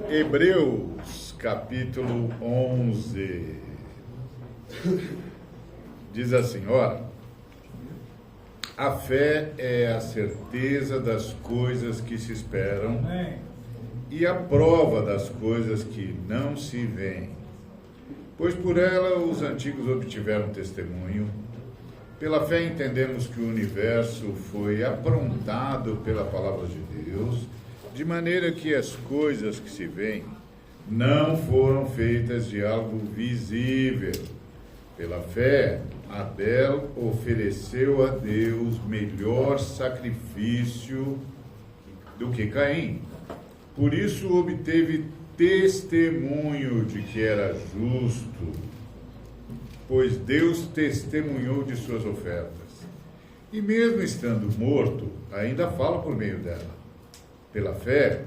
Hebreus, capítulo 11, diz assim, ora, a fé é a certeza das coisas que se esperam e a prova das coisas que não se veem. Pois por ela os antigos obtiveram testemunho. Pela fé entendemos que o universo foi aprontado pela palavra de Deus, de maneira que as coisas que se veem não foram feitas de algo visível. Pela fé, Abel ofereceu a Deus melhor sacrifício do que Caim. Por isso obteve testemunho de que era justo, pois Deus testemunhou de suas ofertas. E mesmo estando morto, ainda fala por meio dela. Pela fé,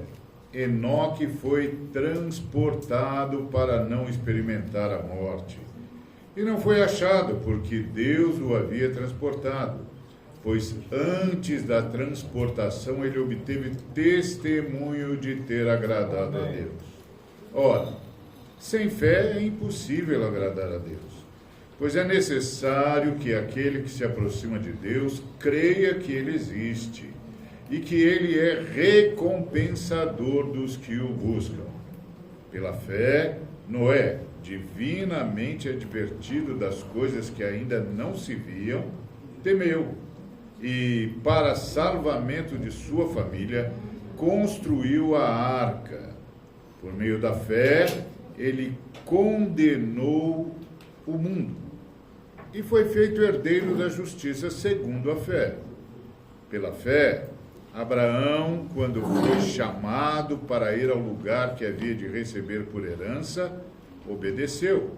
Enoque foi transportado para não experimentar a morte. E não foi achado, porque Deus o havia transportado, pois antes da transportação ele obteve testemunho de ter agradado a Deus. Ora, sem fé é impossível agradar a Deus, pois é necessário que aquele que se aproxima de Deus creia que ele existe e que ele é recompensador dos que o buscam. Pela fé, Noé, divinamente advertido das coisas que ainda não se viam, temeu e, para salvamento de sua família, construiu a arca. Por meio da fé, ele condenou o mundo e foi feito herdeiro da justiça segundo a fé. Pela fé, Abraão, quando foi chamado para ir ao lugar que havia de receber por herança, obedeceu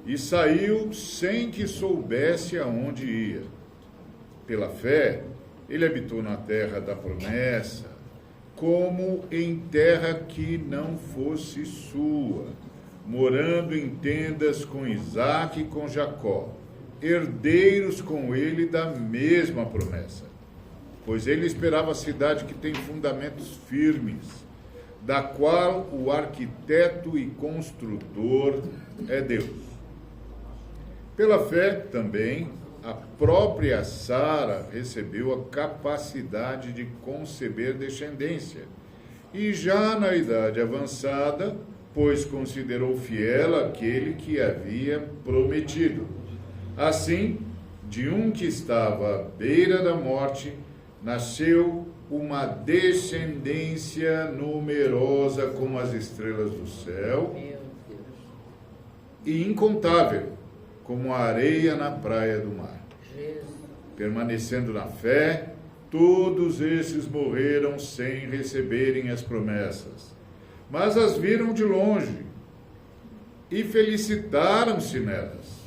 e saiu sem que soubesse aonde ia. Pela fé, ele habitou na terra da promessa, como em terra que não fosse sua, morando em tendas com Isaque e com Jacó, herdeiros com ele da mesma promessa. Pois ele esperava a cidade que tem fundamentos firmes, da qual o arquiteto e construtor é Deus. Pela fé, também, a própria Sara recebeu a capacidade de conceber descendência, e já na idade avançada, pois considerou fiel aquele que havia prometido. Assim, de um que estava à beira da morte, nasceu uma descendência numerosa como as estrelas do céu e incontável como a areia na praia do mar. Permanecendo na fé, todos esses morreram sem receberem as promessas, mas as viram de longe e felicitaram-se nelas,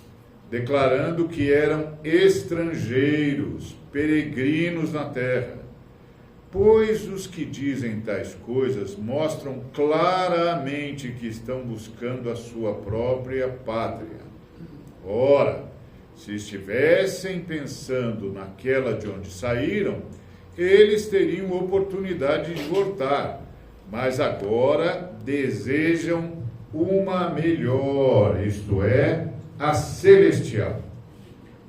declarando que eram estrangeiros, peregrinos na terra. Pois os que dizem tais coisas mostram claramente que estão buscando a sua própria pátria. Ora, se estivessem pensando naquela de onde saíram, eles teriam oportunidade de voltar, mas agora desejam uma melhor, isto é, a celestial.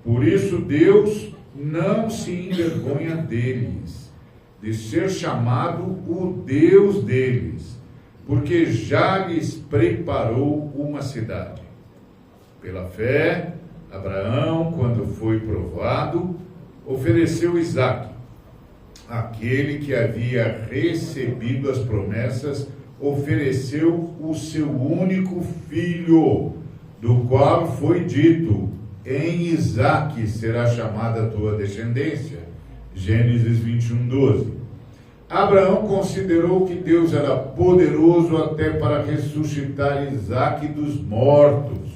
Por isso Deus não se envergonha deles, de ser chamado o Deus deles, porque já lhes preparou uma cidade. Pela fé, Abraão, quando foi provado, ofereceu Isaque. Aquele que havia recebido as promessas ofereceu o seu único filho, do qual foi dito: em Isaque será chamada a tua descendência. Gênesis 21:12. Abraão considerou que Deus era poderoso até para ressuscitar Isaque dos mortos,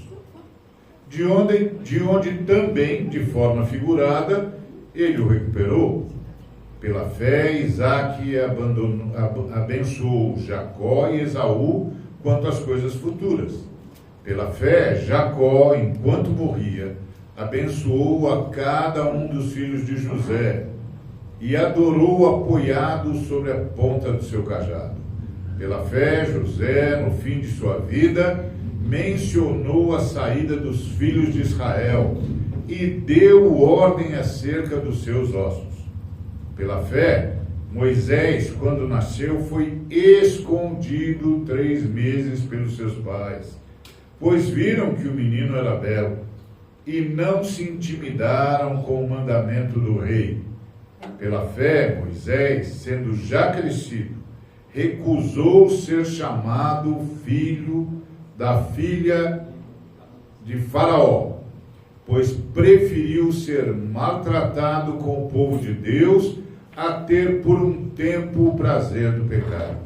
de onde também, de forma figurada, ele o recuperou. Pela fé, Isaque abençoou Jacó e Esaú quanto às coisas futuras. Pela fé, Jacó, enquanto morria, abençoou a cada um dos filhos de José e adorou apoiado sobre a ponta do seu cajado. Pela fé, José, no fim de sua vida, mencionou a saída dos filhos de Israel e deu ordem acerca dos seus ossos. Pela fé, Moisés, quando nasceu, foi escondido 3 meses pelos seus pais, pois viram que o menino era belo e não se intimidaram com o mandamento do rei. Pela fé, Moisés, sendo já crescido, recusou ser chamado filho da filha de Faraó, pois preferiu ser maltratado com o povo de Deus a ter por um tempo o prazer do pecado.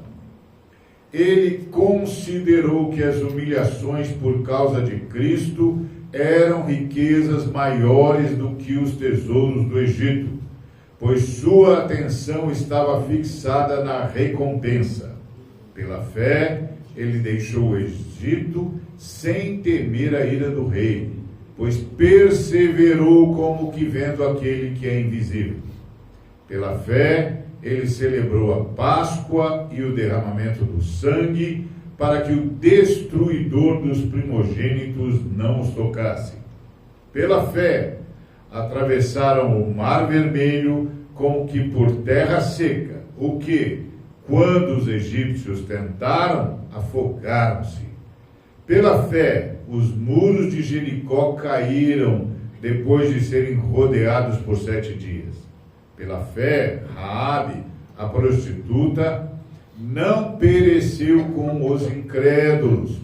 Ele considerou que as humilhações por causa de Cristo eram riquezas maiores do que os tesouros do Egito, pois sua atenção estava fixada na recompensa. Pela fé, ele deixou o Egito sem temer a ira do rei, pois perseverou como que vendo aquele que é invisível. Pela fé, ele celebrou a Páscoa e o derramamento do sangue, para que o destruidor dos primogênitos não os tocasse. Pela fé, atravessaram o Mar Vermelho como que por terra seca, o que, quando os egípcios tentaram, afogaram-se. Pela fé, os muros de Jericó caíram depois de serem rodeados por 7 dias. Pela fé, Raabe, a prostituta, não pereceu com os incrédulos,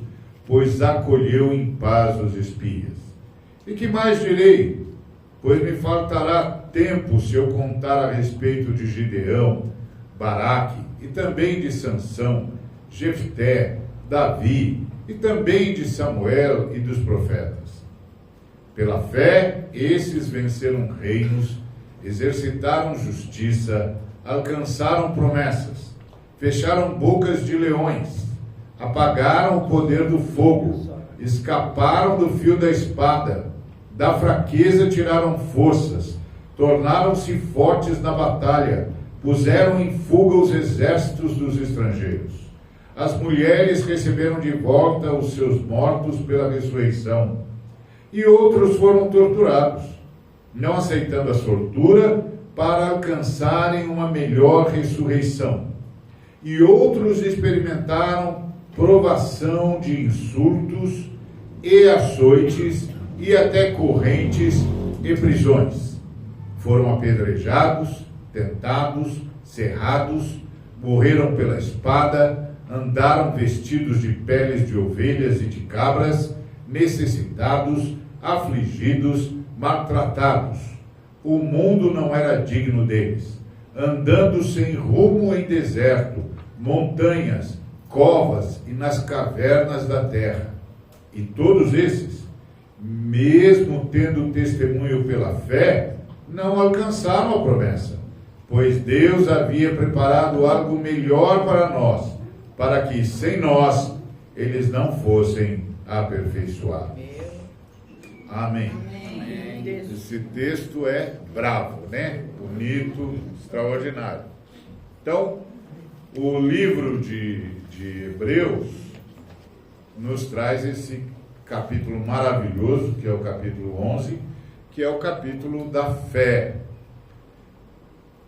pois acolheu em paz os espias. E que mais direi? Pois me faltará tempo se eu contar a respeito de Gideão, Baraque, e também de Sansão, Jefté, Davi, e também de Samuel e dos profetas. Pela fé, esses venceram reinos, exercitaram justiça, alcançaram promessas, fecharam bocas de leões, apagaram o poder do fogo, escaparam do fio da espada, da fraqueza tiraram forças, tornaram-se fortes na batalha, puseram em fuga os exércitos dos estrangeiros. As mulheres receberam de volta os seus mortos pela ressurreição, e outros foram torturados, não aceitando a tortura, para alcançarem uma melhor ressurreição. E outros experimentaram provação de insultos e açoites e até correntes e prisões. Foram apedrejados, tentados, cerrados, morreram pela espada, andaram vestidos de peles de ovelhas e de cabras, necessitados, afligidos, maltratados. O mundo não era digno deles, andando sem rumo em deserto, montanhas, covas e nas cavernas da terra. E todos esses, mesmo tendo testemunho pela fé, não alcançaram a promessa, pois Deus havia preparado algo melhor para nós, para que sem nós eles não fossem aperfeiçoados. Amém. Esse texto é bravo, né? Bonito, extraordinário. Então, o livro de Hebreus nos traz esse capítulo maravilhoso, que é o capítulo 11, que é o capítulo da fé.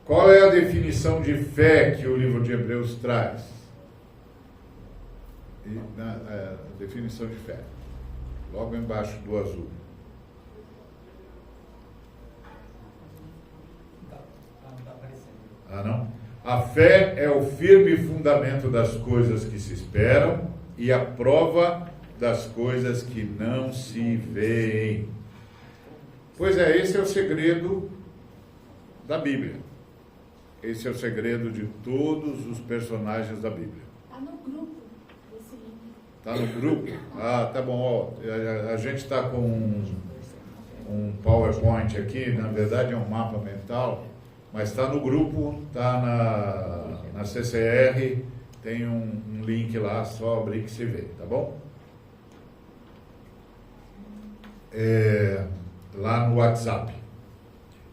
Qual é a definição de fé que o livro de Hebreus traz? A definição de fé, logo embaixo do azul. Não? A fé é o firme fundamento das coisas que se esperam e a prova das coisas que não se veem. Pois é, esse é o segredo da Bíblia. Esse é o segredo de todos os personagens da Bíblia. Está no grupo. Está no grupo? Ah, tá bom. Ó, a gente está com um PowerPoint aqui, na verdade é um mapa mental, mas está no grupo, está na CCR, tem um link lá, só abrir que se vê, tá bom? Lá no WhatsApp.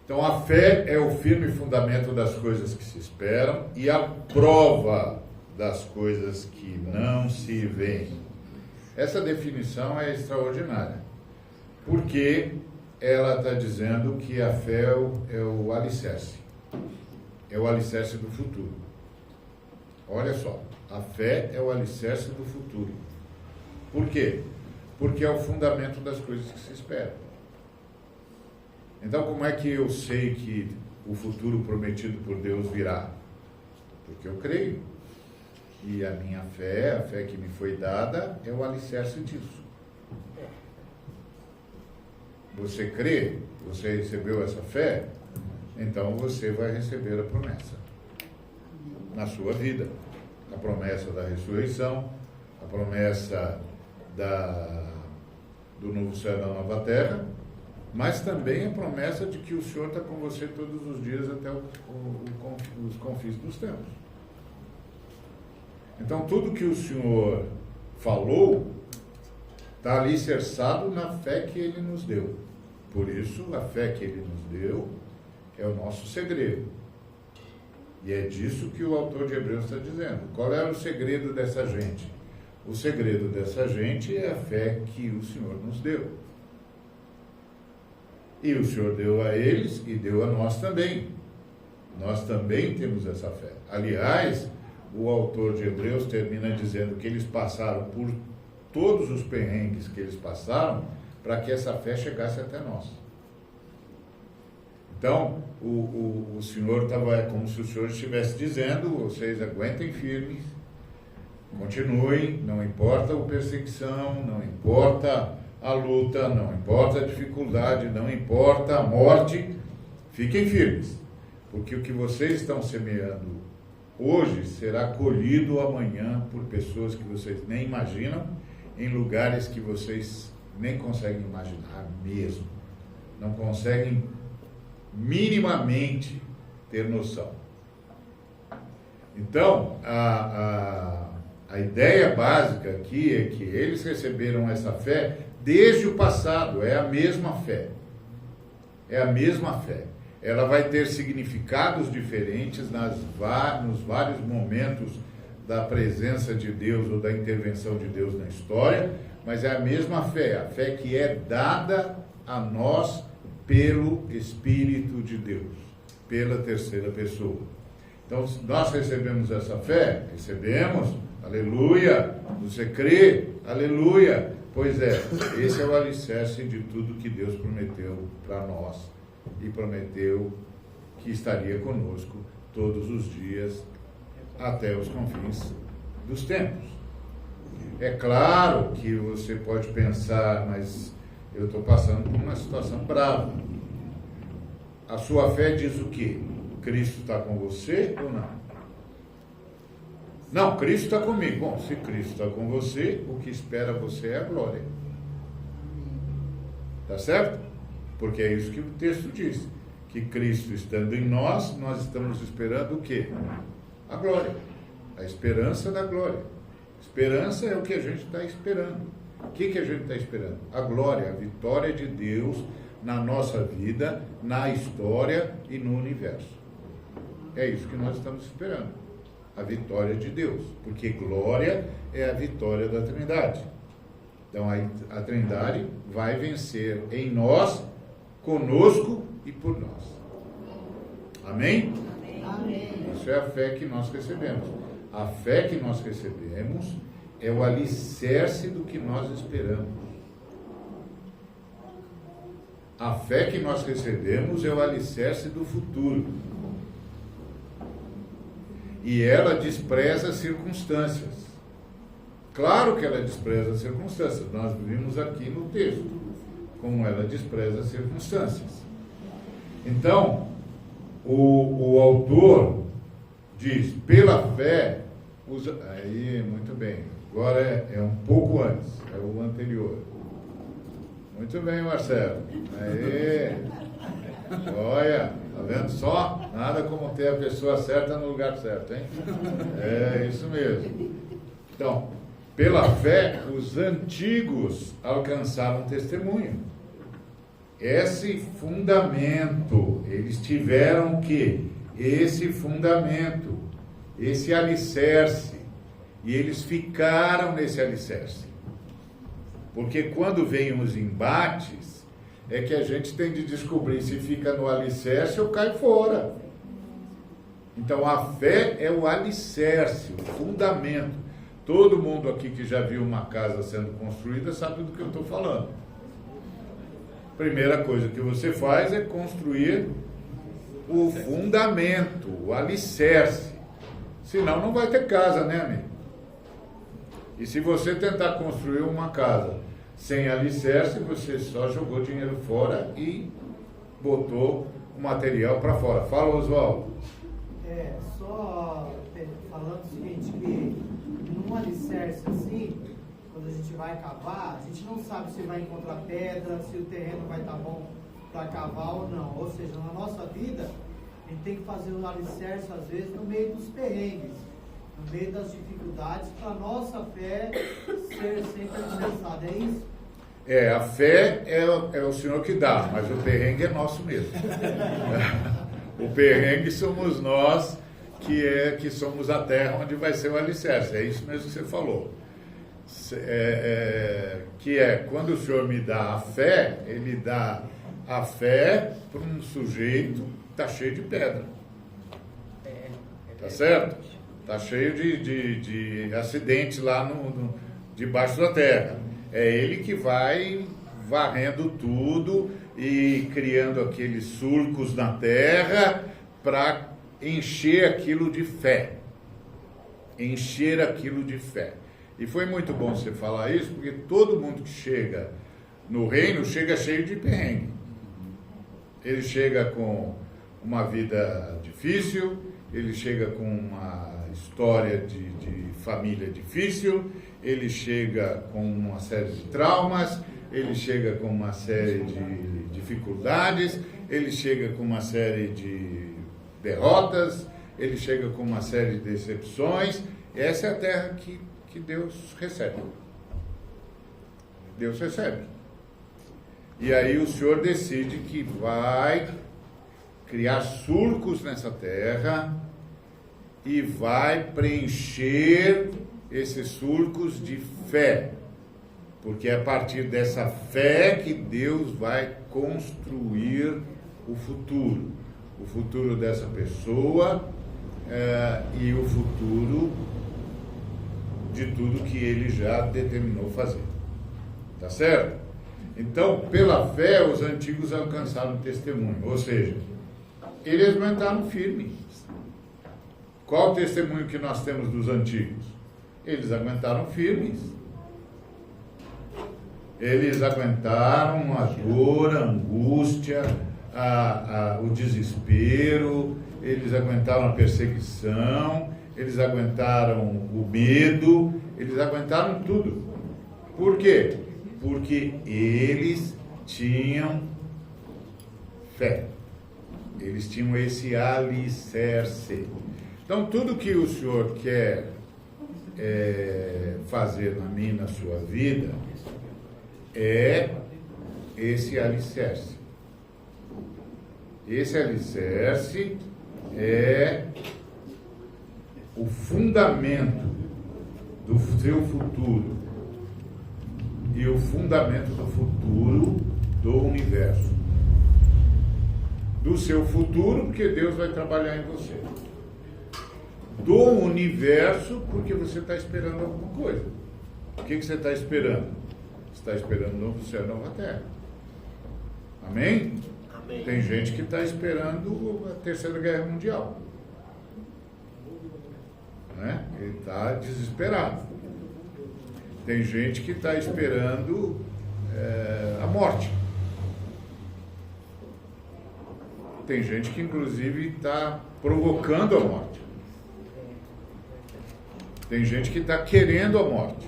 Então a fé é o firme fundamento das coisas que se esperam e a prova das coisas que não se veem. Essa definição é extraordinária, porque ela está dizendo que a fé é o alicerce do futuro. Olha só, a fé é o alicerce do futuro. Por quê? Porque é o fundamento das coisas que se esperam. Então, como é que eu sei que o futuro prometido por Deus virá? Porque eu creio. E a minha fé, a fé que me foi dada, é o alicerce disso. Você crê? Você recebeu essa fé? Então você vai receber a promessa na sua vida. A promessa da ressurreição, a promessa do novo céu e da nova terra, mas também a promessa de que o Senhor está com você todos os dias até os confins dos tempos. Então, tudo que o Senhor falou está alicerçado na fé que Ele nos deu. Por isso, a fé que Ele nos deu é o nosso segredo. E é disso que o autor de Hebreus está dizendo. Qual é o segredo dessa gente? O segredo dessa gente é a fé que o Senhor nos deu. E o Senhor deu a eles e deu a nós também. Nós também temos essa fé. Aliás, o autor de Hebreus termina dizendo que eles passaram por todos os perrengues que eles passaram para que essa fé chegasse até nós. Então, o Senhor estava, é como se o Senhor estivesse dizendo: vocês aguentem firmes, continuem, não importa a perseguição, não importa a luta, não importa a dificuldade, não importa a morte, fiquem firmes, porque o que vocês estão semeando hoje será colhido amanhã por pessoas que vocês nem imaginam, em lugares que vocês nem conseguem imaginar mesmo, não conseguem minimamente ter noção. Então, a ideia básica aqui é que eles receberam essa fé desde o passado, é a mesma fé. É a mesma fé. Ela vai ter significados diferentes nos vários momentos da presença de Deus ou da intervenção de Deus na história, mas é a mesma fé, a fé que é dada a nós pelo Espírito de Deus, pela terceira pessoa. Então, nós recebemos essa fé? Recebemos, aleluia. Você crê? Aleluia. Pois é, esse é o alicerce de tudo que Deus prometeu para nós e prometeu que estaria conosco todos os dias até os confins dos tempos. É claro que você pode pensar, mas eu estou passando por uma situação brava. A sua fé diz o quê? Cristo está com você ou não? Não, Cristo está comigo. Bom, se Cristo está com você, o que espera você é a glória. Tá certo? Porque é isso que o texto diz. Que Cristo estando em nós, nós estamos esperando o quê? A glória. A esperança da glória. Esperança é o que a gente está esperando. O que a gente está esperando? A glória, a vitória de Deus na nossa vida, na história e no universo. É isso que nós estamos esperando. A vitória de Deus. Porque glória é a vitória da Trindade. Então a Trindade vai vencer em nós, conosco e por nós. Amém? Amém. Isso é a fé que nós recebemos. A fé que nós recebemos é o alicerce do que nós esperamos. A fé que nós recebemos é o alicerce do futuro. E ela despreza as circunstâncias. Claro que ela despreza as circunstâncias. Nós vimos aqui no texto como ela despreza as circunstâncias. Então, o autor diz, pela fé, aí, muito bem, agora é um pouco antes, é o anterior. Muito bem, Marcelo. Aí, olha, tá vendo só? Nada como ter a pessoa certa no lugar certo, hein? É isso mesmo. Então, pela fé, os antigos alcançaram testemunho. Esse fundamento, eles tiveram o quê? Esse fundamento, esse alicerce, E eles ficaram nesse alicerce. Porque quando vêm os embates, é que a gente tem de descobrir se fica no alicerce ou cai fora. Então a fé é o alicerce, o fundamento. Todo mundo aqui que já viu uma casa sendo construída sabe do que eu estou falando. Primeira coisa que você faz é construir o fundamento, o alicerce. Senão não vai ter casa, né, amigo? E se você tentar construir uma casa sem alicerce, você só jogou dinheiro fora e botou o material para fora. Fala, Oswaldo. Só falando o seguinte, que num alicerce assim, quando a gente vai cavar, a gente não sabe se vai encontrar pedra, se o terreno vai estar bom para cavar ou não. Ou seja, na nossa vida, a gente tem que fazer um alicerce, às vezes, no meio dos perrengues, no meio das dificuldades, para a nossa fé ser sempre alicerçada. É isso? A fé é o Senhor que dá, mas o perrengue é nosso mesmo. O perrengue somos nós, que somos a terra onde vai ser o alicerce. É isso mesmo que você falou. Quando o Senhor me dá a fé, Ele dá a fé para um sujeito que está cheio de pedra. Tá certo? Está cheio de acidentes lá debaixo da terra. É Ele que vai varrendo tudo e criando aqueles surcos na terra para encher aquilo de fé. Encher aquilo de fé. E foi muito bom você falar isso, porque todo mundo que chega no reino chega cheio de perrengue. Ele chega com uma vida difícil, ele chega com uma história de família difícil, ele chega com uma série de traumas, ele chega com uma série de dificuldades, ele chega com uma série de derrotas, ele chega com uma série de decepções. Essa é a terra que Deus recebe. Deus recebe. E aí o Senhor decide que vai criar surcos nessa terra e vai preencher esses surcos de fé. Porque é a partir dessa fé que Deus vai construir o futuro dessa pessoa e o futuro de tudo que Ele já determinou fazer. Tá certo? Então, pela fé, os antigos alcançaram testemunho, ou seja, eles aguentaram firme. Qual o testemunho que nós temos dos antigos? Eles aguentaram firmes. Eles aguentaram a dor, a angústia, o desespero, eles aguentaram a perseguição, eles aguentaram o medo, eles aguentaram tudo. Por quê? Porque eles tinham fé. Eles tinham esse alicerce. Então, tudo que o Senhor quer fazer na minha e na sua vida é esse alicerce. Esse alicerce é o fundamento do seu futuro e o fundamento do futuro do universo. Do seu futuro, porque Deus vai trabalhar em você. Do universo, porque você está esperando alguma coisa. O que você está esperando? Você está esperando um novo céu e nova terra. Amém? Amém. Tem gente que está esperando a Terceira Guerra Mundial. Né? Ele está desesperado. Tem gente que está esperando a morte. Tem gente que, inclusive, está provocando a morte. Tem gente que está querendo a morte.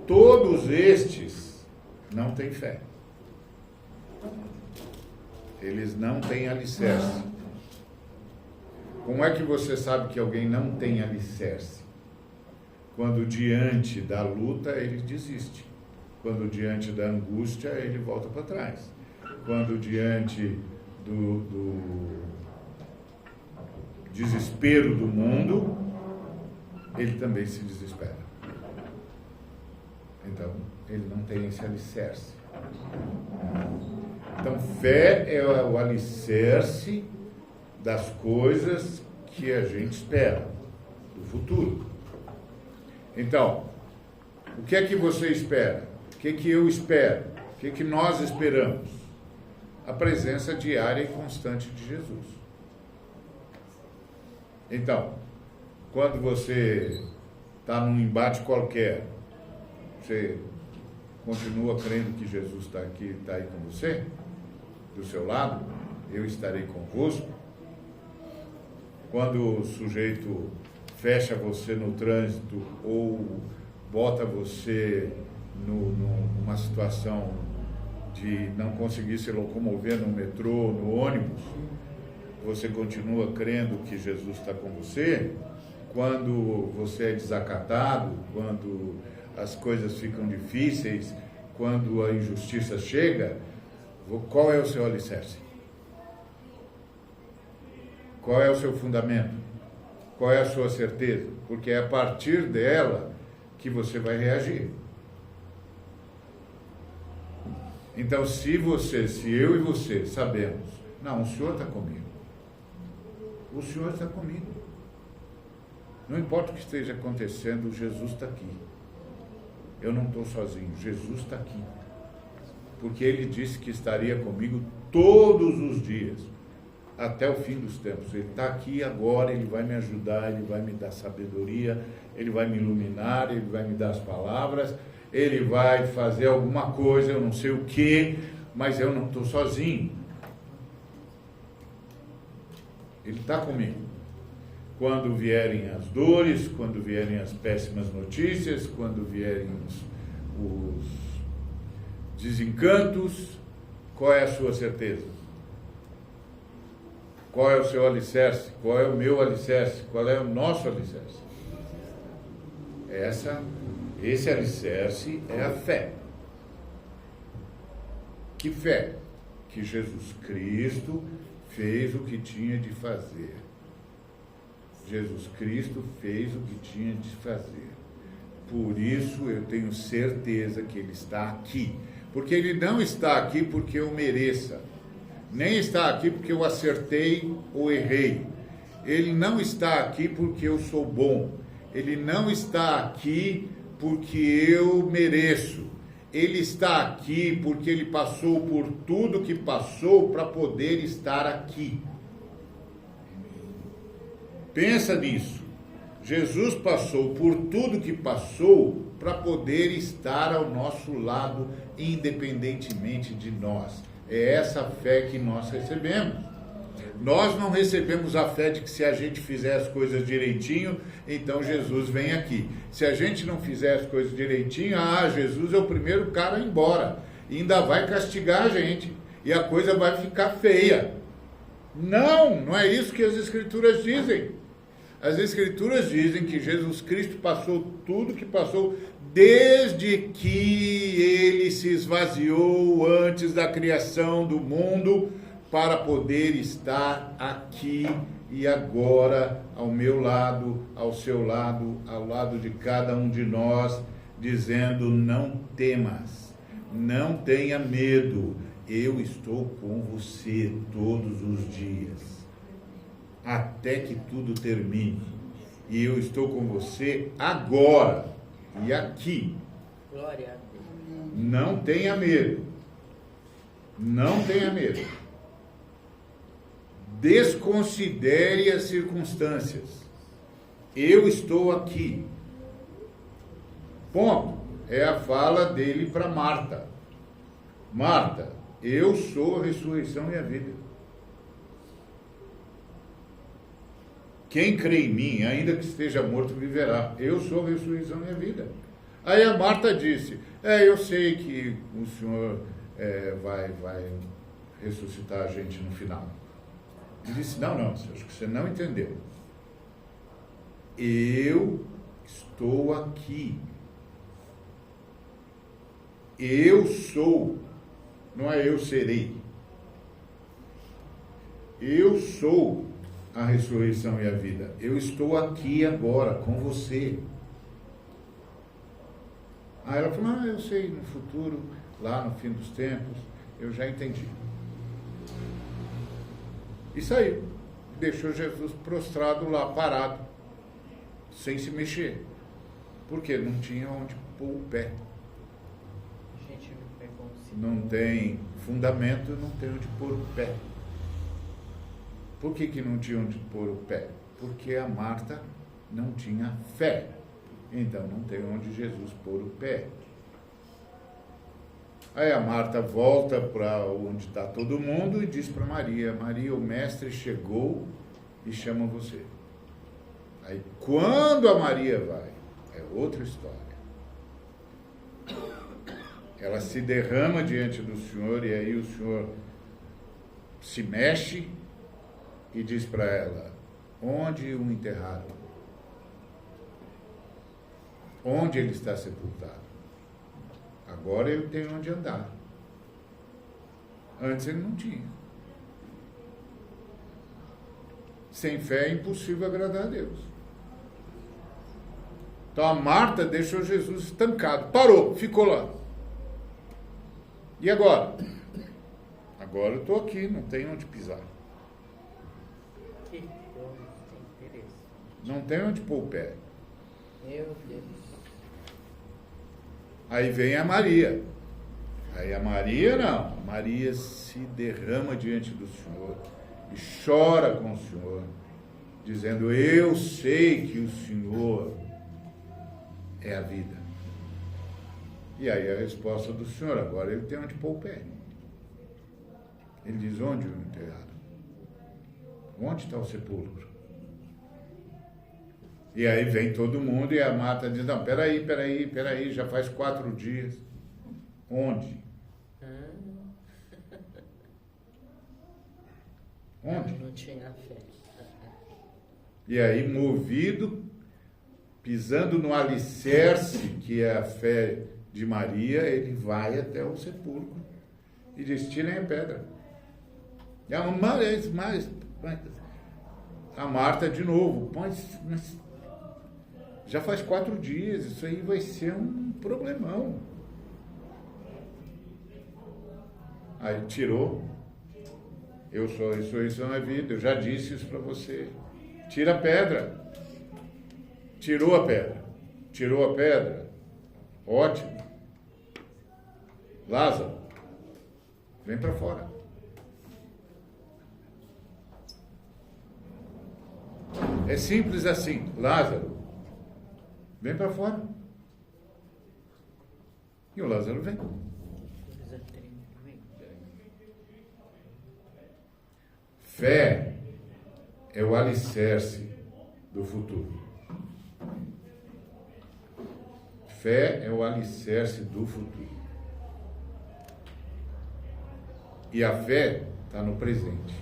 Todos estes não têm fé. Eles não têm alicerce. Como é que você sabe que alguém não tem alicerce? Quando diante da luta ele desiste. Quando diante da angústia ele volta para trás. Quando diante do desespero do mundo, ele também se desespera. Então, ele não tem esse alicerce. Então, fé é o alicerce das coisas que a gente espera, do futuro. Então, o que é que você espera? O que é que eu espero? O que é que nós esperamos? A presença diária e constante de Jesus. Então, quando você está num embate qualquer, você continua crendo que Jesus está aqui, está aí com você, do seu lado, eu estarei convosco. Quando o sujeito fecha você no trânsito ou bota você numa situação de não conseguir se locomover no metrô, no ônibus, você continua crendo que Jesus está com você. Quando você é desacatado, quando as coisas ficam difíceis, quando a injustiça chega, qual é o seu alicerce? Qual é o seu fundamento? Qual é a sua certeza? Porque é a partir dela que você vai reagir. Então, se eu e você sabemos, não, o Senhor está comigo. O Senhor está comigo. Não importa o que esteja acontecendo, Jesus está aqui. Eu não estou sozinho, Jesus está aqui. Porque Ele disse que estaria comigo todos os dias, até o fim dos tempos. Ele está aqui agora, Ele vai me ajudar, Ele vai me dar sabedoria, Ele vai me iluminar, Ele vai me dar as palavras, Ele vai fazer alguma coisa, eu não sei o que, mas eu não estou sozinho. Ele está comigo. Quando vierem as dores, quando vierem as péssimas notícias, quando vierem os desencantos, qual é a sua certeza? Qual é o seu alicerce? Qual é o meu alicerce? Qual é o nosso alicerce? Esse alicerce é a fé. Que fé? Que Jesus Cristo fez o que tinha de fazer. Jesus Cristo fez o que tinha de fazer. Por isso eu tenho certeza que Ele está aqui. Porque Ele não está aqui porque eu mereça. Nem está aqui porque eu acertei ou errei. Ele não está aqui porque eu sou bom. Ele não está aqui porque eu mereço. Ele está aqui porque Ele passou por tudo que passou para poder estar aqui. Pensa nisso. Jesus passou por tudo que passou para poder estar ao nosso lado, independentemente de nós. É essa fé que nós recebemos. Nós não recebemos a fé de que se a gente fizer as coisas direitinho, então Jesus vem aqui. Se a gente não fizer as coisas direitinho, Jesus é o primeiro cara a ir embora. E ainda vai castigar a gente. E a coisa vai ficar feia. Não é isso que as Escrituras dizem. As Escrituras dizem que Jesus Cristo passou tudo que passou desde que Ele se esvaziou antes da criação do mundo para poder estar aqui e agora ao meu lado, ao seu lado, ao lado de cada um de nós, dizendo: não temas, não tenha medo, eu estou com você todos os dias. Até que tudo termine. E eu estou com você agora e aqui. Glória. Não tenha medo. Não tenha medo. Desconsidere as circunstâncias. Eu estou aqui. Ponto. É a fala dele para Marta. Marta, eu sou a ressurreição e a vida. Quem crê em mim, ainda que esteja morto, viverá. Eu sou a ressurreição e a vida. Aí a Marta disse: eu sei que o Senhor vai ressuscitar a gente no final. Ele disse: não, acho que você não entendeu. Eu estou aqui. Eu sou, não é eu serei. Eu sou a ressurreição e a vida. Eu estou aqui agora com você. Aí ela falou, eu sei, no futuro, lá no fim dos tempos, eu já entendi. E saiu. Deixou Jesus prostrado lá, parado, sem se mexer. Porque não tinha onde pôr o pé. Não tem fundamento, não tem onde pôr o pé. Por que não tinha onde pôr o pé? Porque a Marta não tinha fé. Então não tem onde Jesus pôr o pé. Aí a Marta volta para onde está todo mundo e diz para Maria, Maria, o mestre chegou e chama você. Aí quando a Maria vai, é outra história. Ela se derrama diante do Senhor e aí o Senhor se mexe e diz para ela, onde o enterraram? Onde ele está sepultado? Agora eu tenho onde andar. Antes ele não tinha. Sem fé é impossível agradar a Deus. Então a Marta deixou Jesus estancado, parou, ficou lá. E agora? Agora eu estou aqui, não tenho onde pisar. Não tem onde pôr o pé. Meu Deus. Aí vem a Maria. Aí a Maria não. A Maria se derrama diante do Senhor e chora com o Senhor, dizendo, eu sei que o Senhor é a vida. E aí a resposta do Senhor, agora ele tem onde pôr o pé. Ele diz, onde o enterraram? Onde está o sepulcro? E aí vem todo mundo e a Marta diz, não, peraí, já faz 4 dias. Onde? Onde? Não tinha fé. E aí, movido, pisando no alicerce, que é a fé de Maria, ele vai até o sepulcro e diz, tirem a pedra. E a Marta de novo, mas já faz 4 dias, isso aí vai ser um problemão. Aí tirou, eu sou a ressurreição e a vida, eu já disse isso para você. Tira a pedra. Tirou a pedra. Tirou a pedra. Ótimo. Lázaro, vem para fora. É simples assim. Lázaro, vem para fora. E o Lázaro vem. Fé é o alicerce do futuro. Fé é o alicerce do futuro. E a fé está no presente.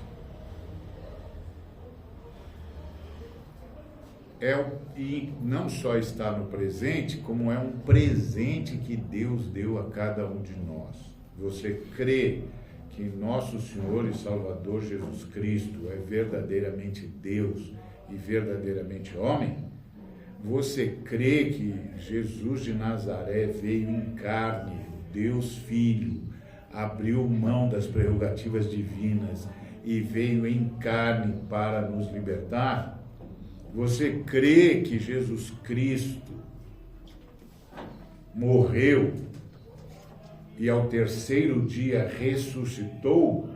E não só está no presente, como é um presente que Deus deu a cada um de nós. Você crê que nosso Senhor e Salvador Jesus Cristo é verdadeiramente Deus e verdadeiramente homem? Você crê que Jesus de Nazaré veio em carne, Deus Filho, abriu mão das prerrogativas divinas e veio em carne para nos libertar? Você crê que Jesus Cristo morreu e ao 3º dia ressuscitou?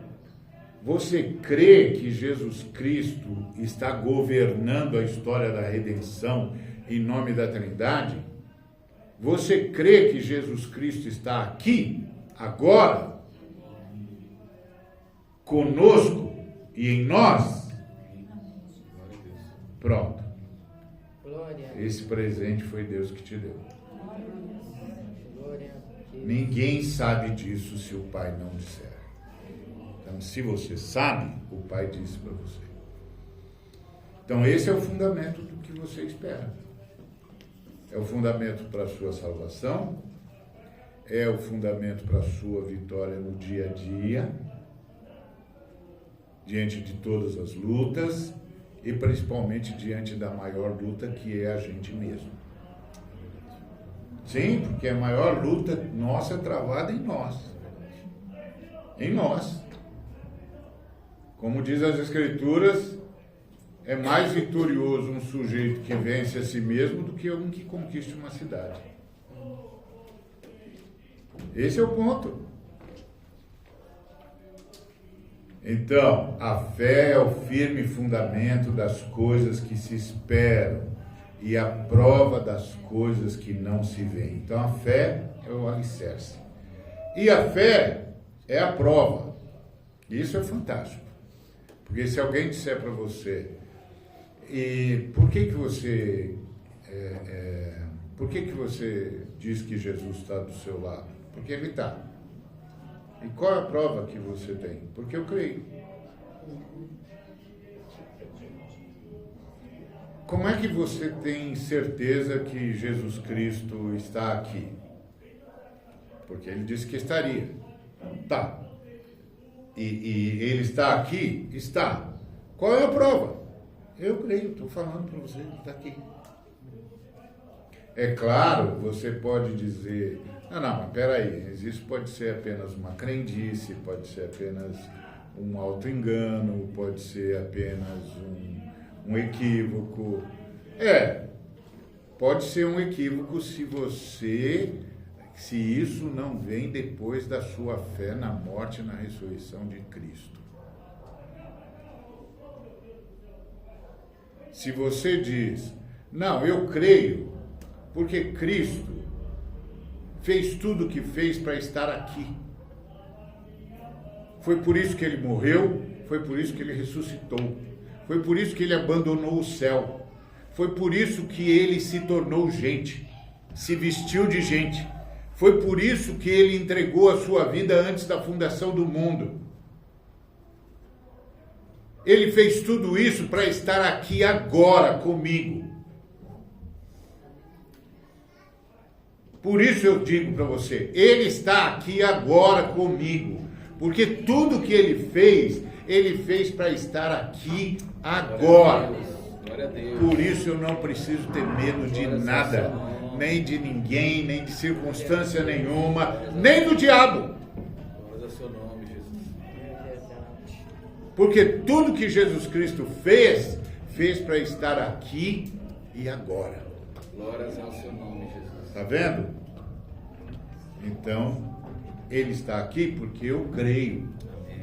Você crê que Jesus Cristo está governando a história da redenção em nome da Trindade? Você crê que Jesus Cristo está aqui, agora, conosco e em nós? Pronto. Esse presente foi Deus que te deu. Ninguém sabe disso se o Pai não disser. Então, se você sabe, o Pai disse para você. Então, esse é o fundamento do que você espera. É o fundamento para a sua salvação, é o fundamento para a sua vitória no dia a dia, diante de todas as lutas, e principalmente diante da maior luta que é a gente mesmo. Sim, porque a maior luta nossa é travada em nós. Em nós. Como diz as Escrituras, é mais vitorioso um sujeito que vence a si mesmo do que um que conquiste uma cidade. Esse é o ponto. Então, a fé é o firme fundamento das coisas que se esperam e a prova das coisas que não se veem. Então, a fé é o alicerce. E a fé é a prova. Isso é fantástico. Porque se alguém disser para você, e por que você diz que Jesus está do seu lado? Porque Ele está. E qual é a prova que você tem? Porque eu creio. Como é que você tem certeza que Jesus Cristo está aqui? Porque Ele disse que estaria. Tá. E Ele está aqui? Está. Qual é a prova? Eu creio, estou falando para você, Ele está aqui. É claro, você pode dizer, não, mas peraí, isso pode ser apenas uma crendice, pode ser apenas um auto-engano, pode ser apenas um equívoco. Pode ser um equívoco se isso não vem depois da sua fé na morte e na ressurreição de Cristo. Se você diz, não, eu creio, porque Cristo fez tudo o que fez para estar aqui. Foi por isso que Ele morreu, foi por isso que Ele ressuscitou, foi por isso que Ele abandonou o céu, foi por isso que Ele se tornou gente, se vestiu de gente, foi por isso que Ele entregou a sua vida antes da fundação do mundo. Ele fez tudo isso para estar aqui agora comigo. Por isso eu digo para você, Ele está aqui agora comigo. Porque tudo que Ele fez para estar aqui agora. Glória a Deus. Por isso eu não preciso ter medo de nada. Nem de ninguém, nem de circunstância nenhuma, nem do diabo. Glória ao seu nome, Jesus. Porque tudo que Jesus Cristo fez para estar aqui e agora. Glórias ao seu nome, Jesus. Está vendo? Então, Ele está aqui porque eu creio.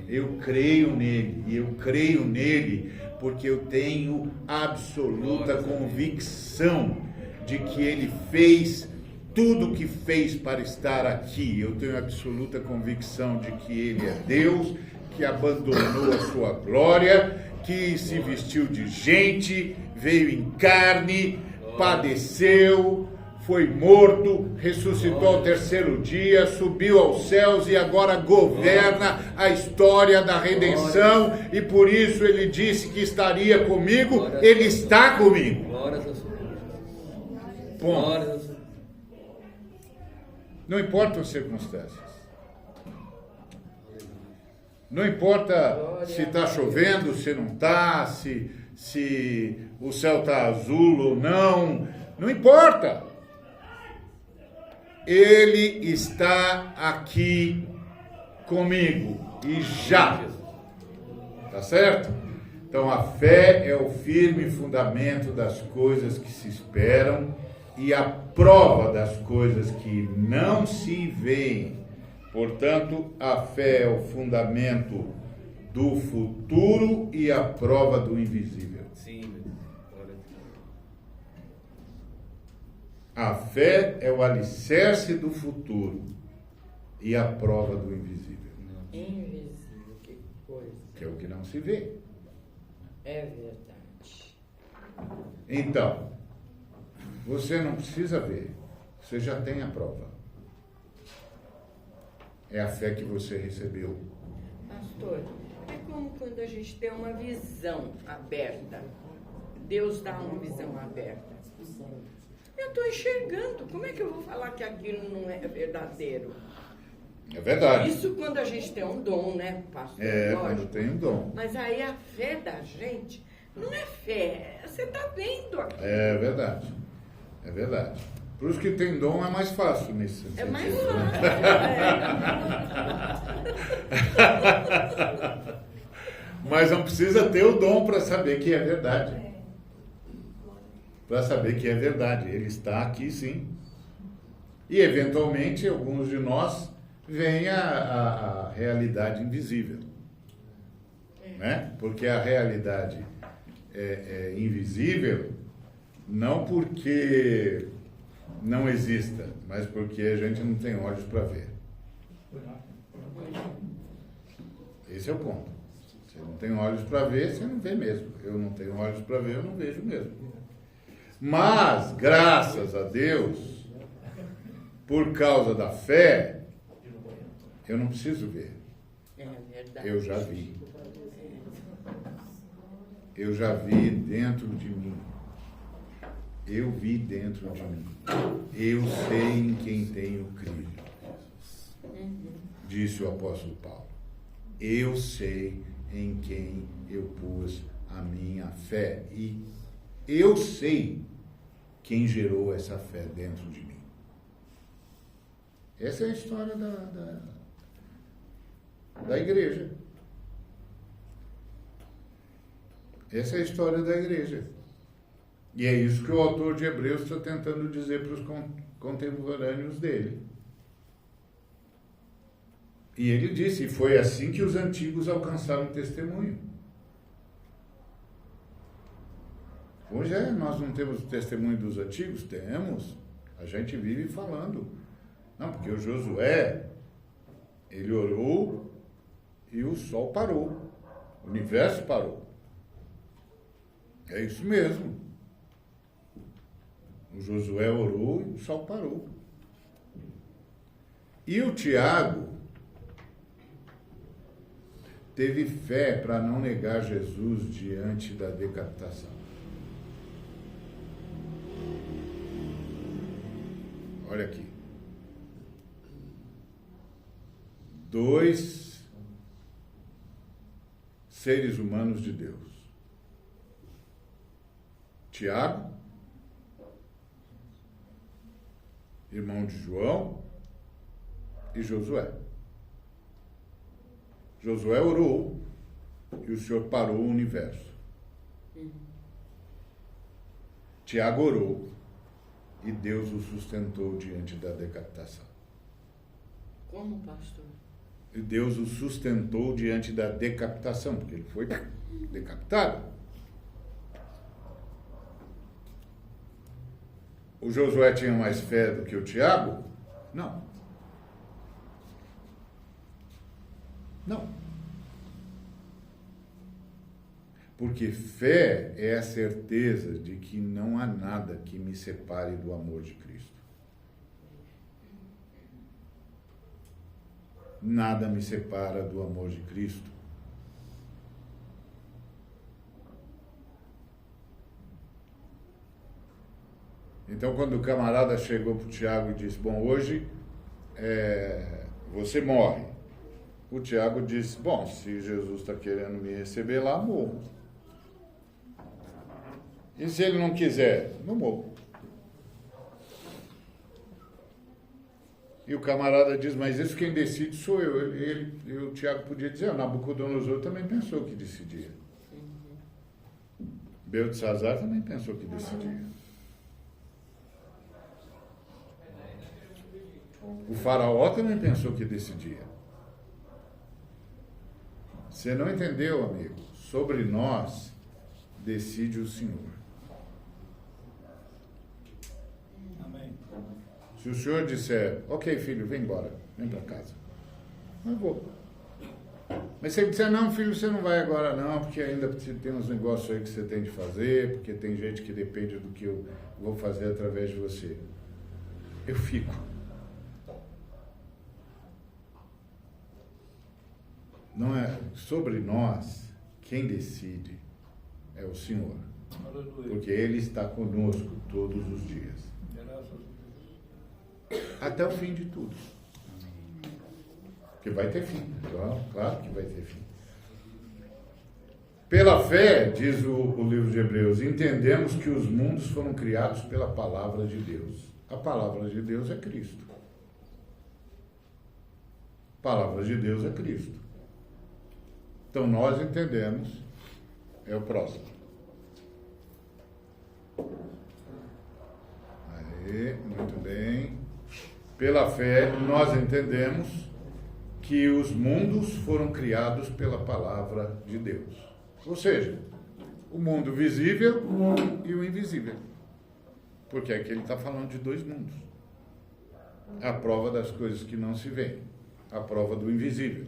Eu creio nele. E eu creio nele porque eu tenho absoluta convicção de que Ele fez tudo o que fez para estar aqui. Eu tenho absoluta convicção de que Ele é Deus, que abandonou a sua glória, que se vestiu de gente, veio em carne, padeceu, foi morto, ressuscitou ao terceiro dia, subiu aos céus e agora governa a história da redenção, e por isso Ele disse que estaria comigo. Ele está comigo. Glórias ao seu nome, Jesus. Ponto. Não importam as circunstâncias. Não importa se está chovendo, se não está, se o céu está azul ou não. Não importa. Ele está aqui comigo e já. Tá certo? Então a fé é o firme fundamento das coisas que se esperam e a prova das coisas que não se veem. Portanto, a fé é o fundamento do futuro e a prova do invisível. Sim, glória a Deus. A fé é o alicerce do futuro e a prova do invisível. Invisível, que coisa. Que é o que não se vê. É verdade. Então, você não precisa ver, você já tem a prova. É a fé que você recebeu. Pastor, é como quando a gente tem uma visão aberta. Deus dá uma visão aberta. Eu estou enxergando. Como é que eu vou falar que aquilo não é verdadeiro? É verdade. Isso quando a gente tem um dom, né, pastor? É, Lógico. quando tem um dom. Mas aí a fé da gente Não é fé, você está vendo aqui. É verdade. É verdade. Para os que têm dom é mais fácil nesse sentido. É mais né? fácil. Mas não precisa ter o dom para saber que é verdade. Para saber que é verdade. Ele está aqui sim. E eventualmente alguns de nós veem a realidade invisível. Né? Porque a realidade é invisível não porque não exista, mas porque a gente não tem olhos para ver. Esse é o ponto. Você não tem olhos para ver, você não vê mesmo. Eu não tenho olhos para ver, eu não vejo mesmo. Mas, graças a Deus, por causa da fé, eu não preciso ver. É verdade. Eu já vi. Eu já vi dentro de mim. Eu vi dentro de mim. Eu sei em quem tenho crido. Disse o apóstolo Paulo. Eu sei em quem eu pus a minha fé. E eu sei quem gerou essa fé dentro de mim. Essa é a história da igreja. Essa é a história da igreja. E é isso que o autor de Hebreus está tentando dizer para os contemporâneos dele. E ele disse, e foi assim que os antigos alcançaram testemunho. Hoje nós não temos o testemunho dos antigos? Temos. A gente vive falando. Não, porque o Josué, ele orou e o sol parou. O universo parou. É isso mesmo. O Josué orou e o sol parou. E o Tiago teve fé para não negar Jesus diante da decapitação. Olha aqui. 2 seres humanos de Deus. Tiago, irmão de João, e Josué. Josué orou e o Senhor parou o universo. Tiago orou e Deus o sustentou diante da decapitação. Como, pastor? E Deus o sustentou diante da decapitação, porque ele foi decapitado. O Josué tinha mais fé do que o Tiago? Não. Não. Porque fé é a certeza de que não há nada que me separe do amor de Cristo. Nada me separa do amor de Cristo. Então, quando o camarada chegou para o Tiago e disse, bom, hoje você morre. O Tiago disse, bom, se Jesus está querendo me receber lá, morro. E se ele não quiser, não morro. E o camarada diz, mas isso quem decide sou eu. E o Tiago podia dizer, o Nabucodonosor também pensou que decidia. Beltesazar também pensou que decidia. O faraó também pensou que decidia. Você não entendeu, amigo? Sobre nós, decide o Senhor. Amém. Se o Senhor disser, ok, filho, vem embora, vem para casa. Eu vou. Mas se ele disser, não, filho, você não vai agora não, porque ainda tem uns negócios aí que você tem de fazer, porque tem gente que depende do que eu vou fazer através de você. Eu fico. Não é sobre nós, quem decide é o Senhor. Aleluia. Porque Ele está conosco todos os dias. Graças a Deus. Até o fim de tudo. Porque vai ter fim. Claro que vai ter fim. Pela fé, diz o livro de Hebreus, entendemos que os mundos foram criados pela palavra de Deus. A palavra de Deus é Cristo. A palavra de Deus é Cristo. Então nós entendemos, é o próximo. Aí, muito bem. Pela fé, nós entendemos que os mundos foram criados pela palavra de Deus. Ou seja, o mundo visível e o invisível. Porque aqui ele está falando de dois mundos. A prova das coisas que não se veem. A prova do invisível.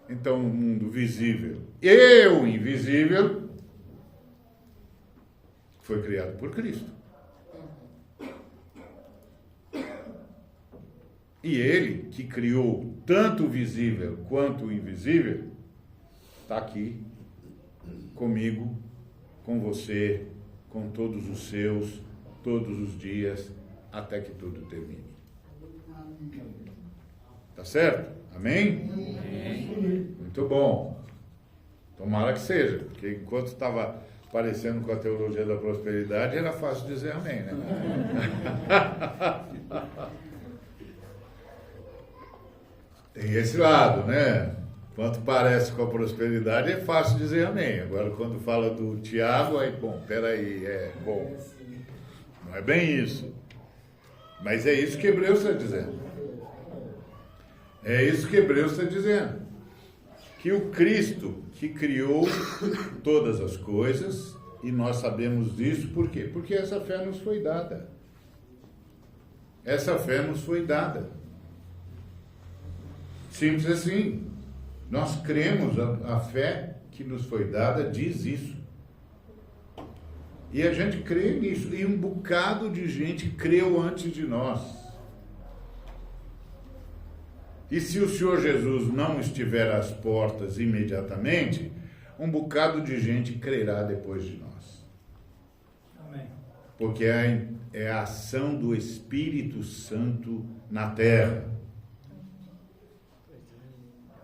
Então, o mundo visível e o invisível foi criado por Cristo. E Ele, que criou tanto o visível quanto o invisível, está aqui comigo, com você, com todos os seus, todos os dias, até que tudo termine. Tá certo? Amém? Amém. Muito bom. Tomara que seja, porque enquanto estava parecendo com a teologia da prosperidade, era fácil dizer amém, né? Tem esse lado, né? Quanto parece com a prosperidade, é fácil dizer amém. Agora, quando fala do Tiago, aí, bom, peraí, bom. Não é bem isso. Mas é isso que Hebreus está dizendo. É isso que Hebreus está dizendo. Que o Cristo que criou todas as coisas, e nós sabemos disso, por quê? Porque essa fé nos foi dada. Essa fé nos foi dada. Simples assim. Nós cremos, a fé que nos foi dada diz isso. E a gente crê nisso. E um bocado de gente creu antes de nós. E se o Senhor Jesus não estiver às portas imediatamente, um bocado de gente crerá depois de nós. Amém. Porque é a ação do Espírito Santo na terra.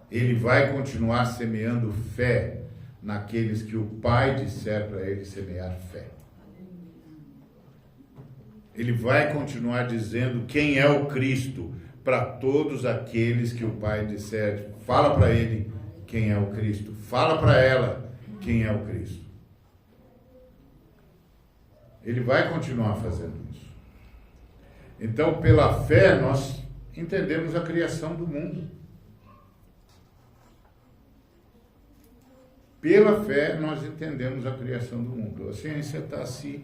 Ele vai continuar semeando fé naqueles que o Pai disser para ele semear fé. Ele vai continuar dizendo quem é o Cristo para todos aqueles que o Pai disser. Fala para ele quem é o Cristo. Fala para ela quem é o Cristo. Ele vai continuar fazendo isso. Então, pela fé, nós entendemos a criação do mundo. Pela fé, nós entendemos a criação do mundo. A ciência está se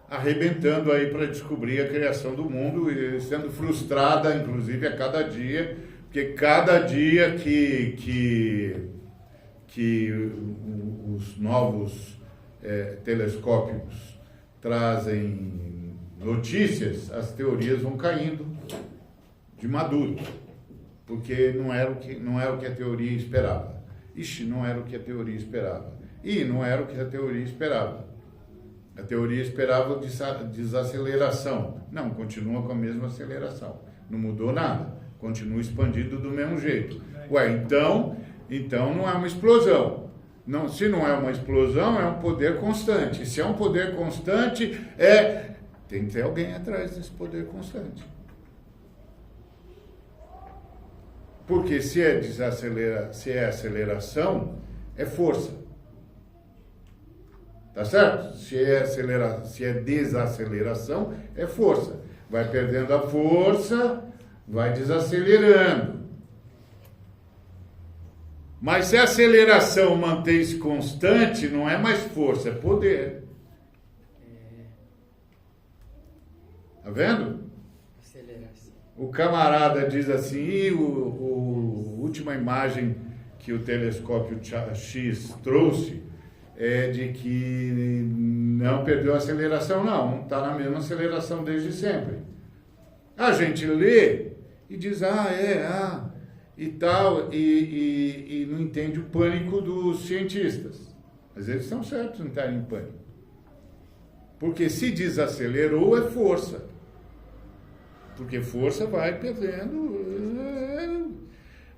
arrebentando aí para descobrir a criação do mundo e sendo frustrada, inclusive, a cada dia, porque cada dia que os novos telescópios trazem notícias, as teorias vão caindo de maduro, porque não era o que a teoria esperava. Não era o que a teoria esperava. E não era o que a teoria esperava. A teoria esperava desaceleração. Não, continua com a mesma aceleração. Não mudou nada. Continua expandido do mesmo jeito. Então não é uma explosão. Não, se não é uma explosão, é um poder constante. Se é um poder constante, tem que ter alguém atrás desse poder constante. Porque se é aceleração, é força. Tá certo? Se é desaceleração, é força. Vai perdendo a força, vai desacelerando. Mas se a aceleração mantém-se constante, não é mais força, é poder. Tá vendo? O camarada diz assim, a última imagem que o telescópio X trouxe é de que não perdeu a aceleração, não. Está na mesma aceleração desde sempre. A gente lê e diz, e tal, e não entende o pânico dos cientistas. Mas eles estão certos em estarem em pânico. Porque se desacelerou, é força. Porque força vai perdendo.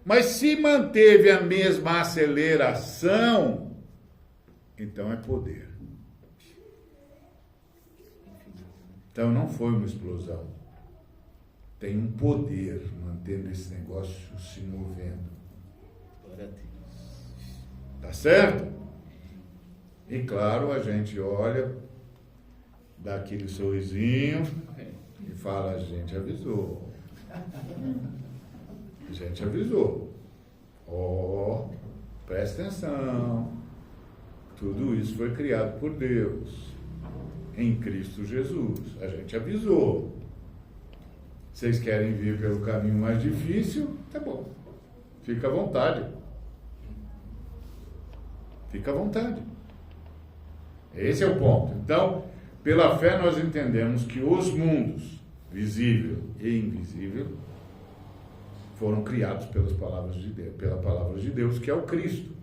Mas se manteve a mesma aceleração, Então é poder. Então não foi uma explosão. Tem um poder mantendo esse negócio se movendo. Glória a Deus. Tá certo? E claro, a gente olha, dá aquele sorrisinho e fala, a gente avisou. A gente avisou. Ó, presta atenção. Tudo isso foi criado por Deus. Em Cristo Jesus. A gente avisou. Vocês querem vir pelo caminho mais difícil? Tá bom. Fica à vontade. Fica à vontade. Esse é o ponto. Então, pela fé nós entendemos que os mundos, visível e invisível, foram criados pelas palavras de Deus, pela palavra de Deus, que é o Cristo.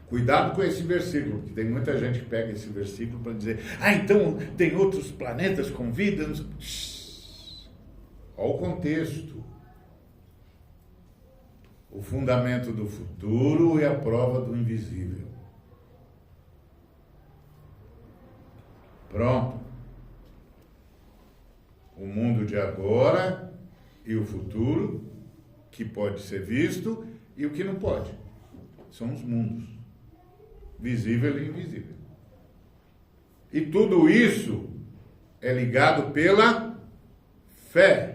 Cuidado com esse versículo, porque tem muita gente que pega esse versículo para dizer, então tem outros planetas com vida. Olha o contexto. O fundamento do futuro e a prova do invisível. Pronto. O mundo de agora e o futuro, que pode ser visto e o que não pode. São os mundos. Visível e invisível. E tudo isso é ligado pela fé.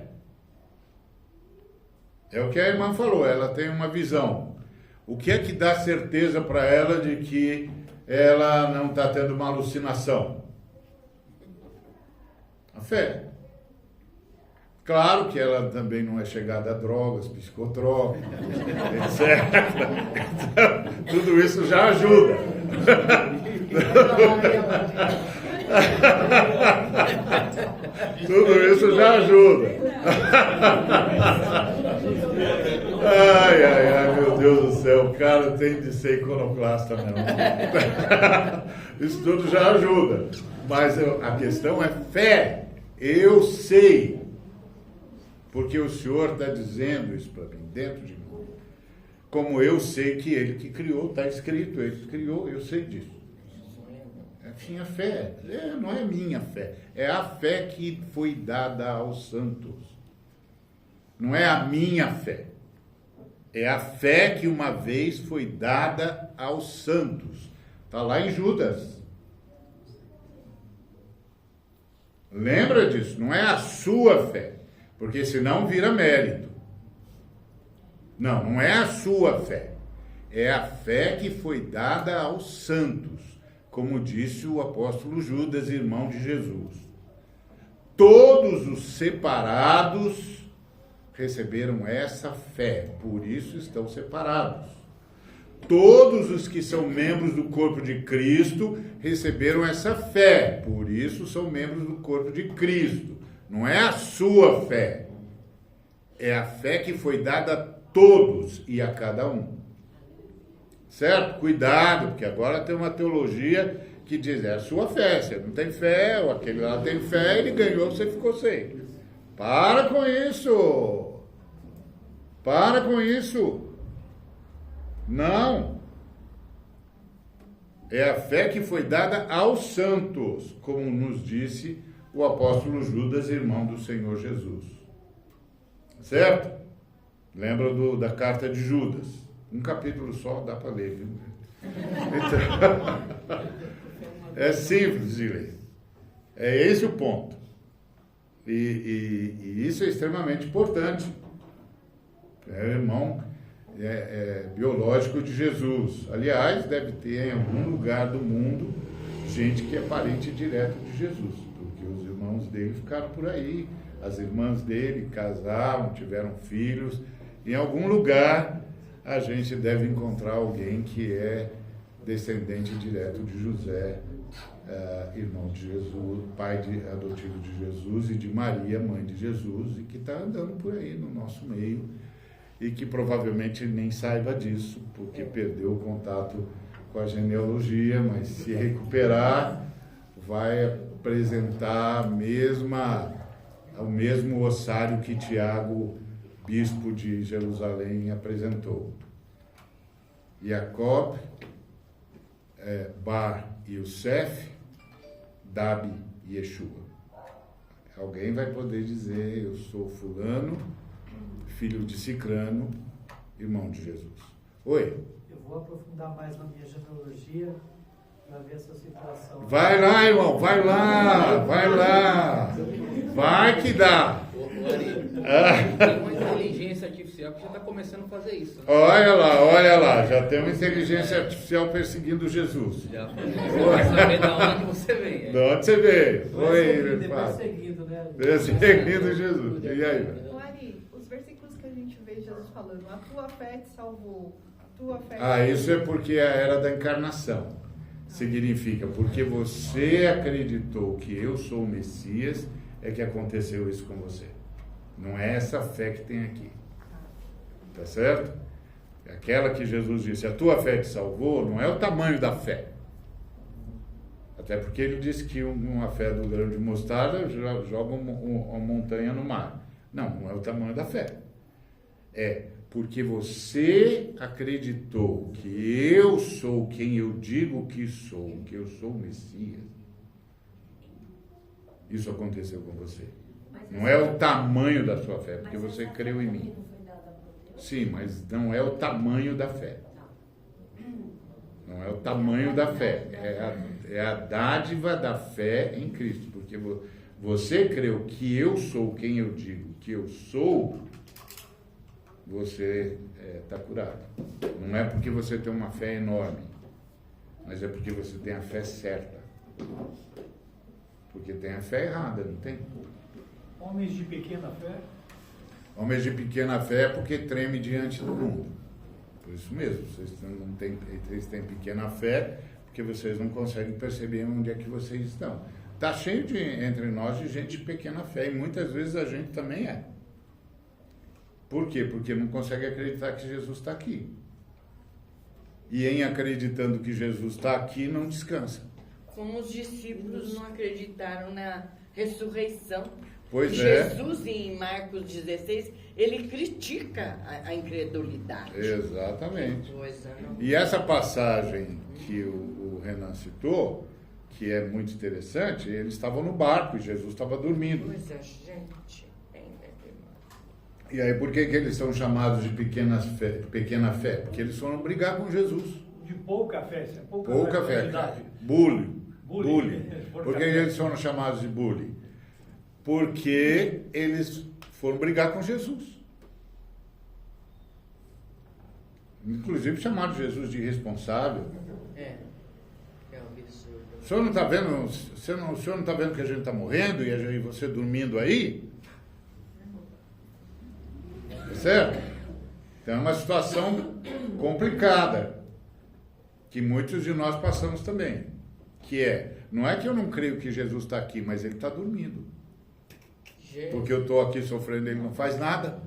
É o que a irmã falou, ela tem uma visão. O que é que dá certeza para ela de que ela não está tendo uma alucinação? A fé. Claro que ela também não é chegada a drogas, psicotrópicos, etc. Então, tudo isso já ajuda. Tudo isso já ajuda. Ai, meu Deus do céu, o cara tem de ser iconoclasta mesmo. Isso tudo já ajuda. Mas a questão é fé. Eu sei. Porque o Senhor está dizendo isso para mim, dentro de mim. Como eu sei que Ele que criou, está escrito, Ele que criou, eu sei disso. Enfim, a fé, não é minha fé, é a fé que foi dada aos santos. Não é a minha fé, é a fé que uma vez foi dada aos santos. Está lá em Judas. Lembra disso, não é a sua fé, porque senão vira mérito. Não é a sua fé, é a fé que foi dada aos santos, como disse o apóstolo Judas, irmão de Jesus. Todos os separados receberam essa fé, por isso estão separados. Todos os que são membros do corpo de Cristo receberam essa fé, por isso são membros do corpo de Cristo. Não é a sua fé, é a fé que foi dada a todos e a cada um. Certo? Cuidado, porque agora tem uma teologia que diz, é a sua fé, você não tem fé, ou aquele lá tem fé, ele ganhou, você ficou sem. Para com isso! Para com isso! Não! É a fé que foi dada aos santos, como nos disse o apóstolo Judas, irmão do Senhor Jesus. Certo? Lembra da carta de Judas? Um capítulo só dá para ler, viu? Então, é simples de ler. É esse o ponto. E isso é extremamente importante. É o irmão biológico de Jesus. Aliás, deve ter em algum lugar do mundo gente que é parente direto de Jesus, porque os irmãos dele ficaram por aí, as irmãs dele casaram, tiveram filhos. Em algum lugar a gente deve encontrar alguém que é descendente direto de José, irmão de Jesus, pai adotivo de Jesus, e de Maria, mãe de Jesus, e que está andando por aí no nosso meio, e que provavelmente nem saiba disso, porque perdeu o contato com a genealogia, mas se recuperar, vai apresentar o mesmo ossário que Tiago, bispo de Jerusalém, apresentou. Jacob, Bar Yosef, Dabi e Yeshua. Alguém vai poder dizer, eu sou fulano, filho de Cicrano, irmão de Jesus. Oi? Eu vou aprofundar mais na minha genealogia para ver essa situação. Vai lá, irmão, vai lá. Vai que dá. Tem uma inteligência artificial que já está começando a fazer isso. Né? Olha lá, já tem uma inteligência artificial perseguindo Jesus. Já você vai saber de onde você vem. De onde você veio? Perseguindo, né? Perseguindo Jesus. E aí? Ari, os versículos que a gente vê Jesus falando, a tua fé te salvou, a tua fé... Isso é porque é a era da encarnação. Significa, porque você acreditou que eu sou o Messias, é que aconteceu isso com você. Não é essa fé que tem aqui. Tá certo? Aquela que Jesus disse, a tua fé te salvou, não é o tamanho da fé. Até porque ele disse que uma fé do grão de mostarda joga uma montanha no mar. Não é o tamanho da fé. É porque você acreditou que eu sou quem eu digo que eu sou o Messias. Isso aconteceu com você. Não é o tamanho da sua fé, porque você creu em mim. Sim, mas não é o tamanho da fé. Não é o tamanho da fé. É a dádiva da fé em Cristo. Porque você creu que eu sou quem eu digo que eu sou, você está curado. Não é porque você tem uma fé enorme, mas é porque você tem a fé certa. Porque tem a fé errada, não tem? Homens de pequena fé. Homens de pequena fé é porque treme diante do mundo. Por isso mesmo, vocês têm pequena fé porque vocês não conseguem perceber onde é que vocês estão. Está cheio entre nós de gente de pequena fé e muitas vezes a gente também é. Por quê? Porque não consegue acreditar que Jesus está aqui. E em acreditando que Jesus está aqui, não descansa. Como os discípulos não acreditaram na ressurreição. Pois Jesus, em Marcos 16, ele critica a incredulidade. Exatamente. Coisa, não? E essa passagem que o Renan citou, que é muito interessante, eles estavam no barco e Jesus estava dormindo. Pois é, gente. Ainda é demais. E aí, por que eles são chamados de pequena fé? Porque eles foram brigar com Jesus. De pouca fé. Pouca fé. Bully. Por que eles foram chamados de bully? Porque eles foram brigar com Jesus. Inclusive chamaram Jesus de irresponsável. É um absurdo. O senhor não está vendo? O senhor não está vendo que a gente está morrendo e você dormindo aí? Certo? Então é uma situação complicada que muitos de nós passamos também. Que não é que eu não creio que Jesus está aqui, mas ele está dormindo. Porque eu estou aqui sofrendo, ele não faz nada.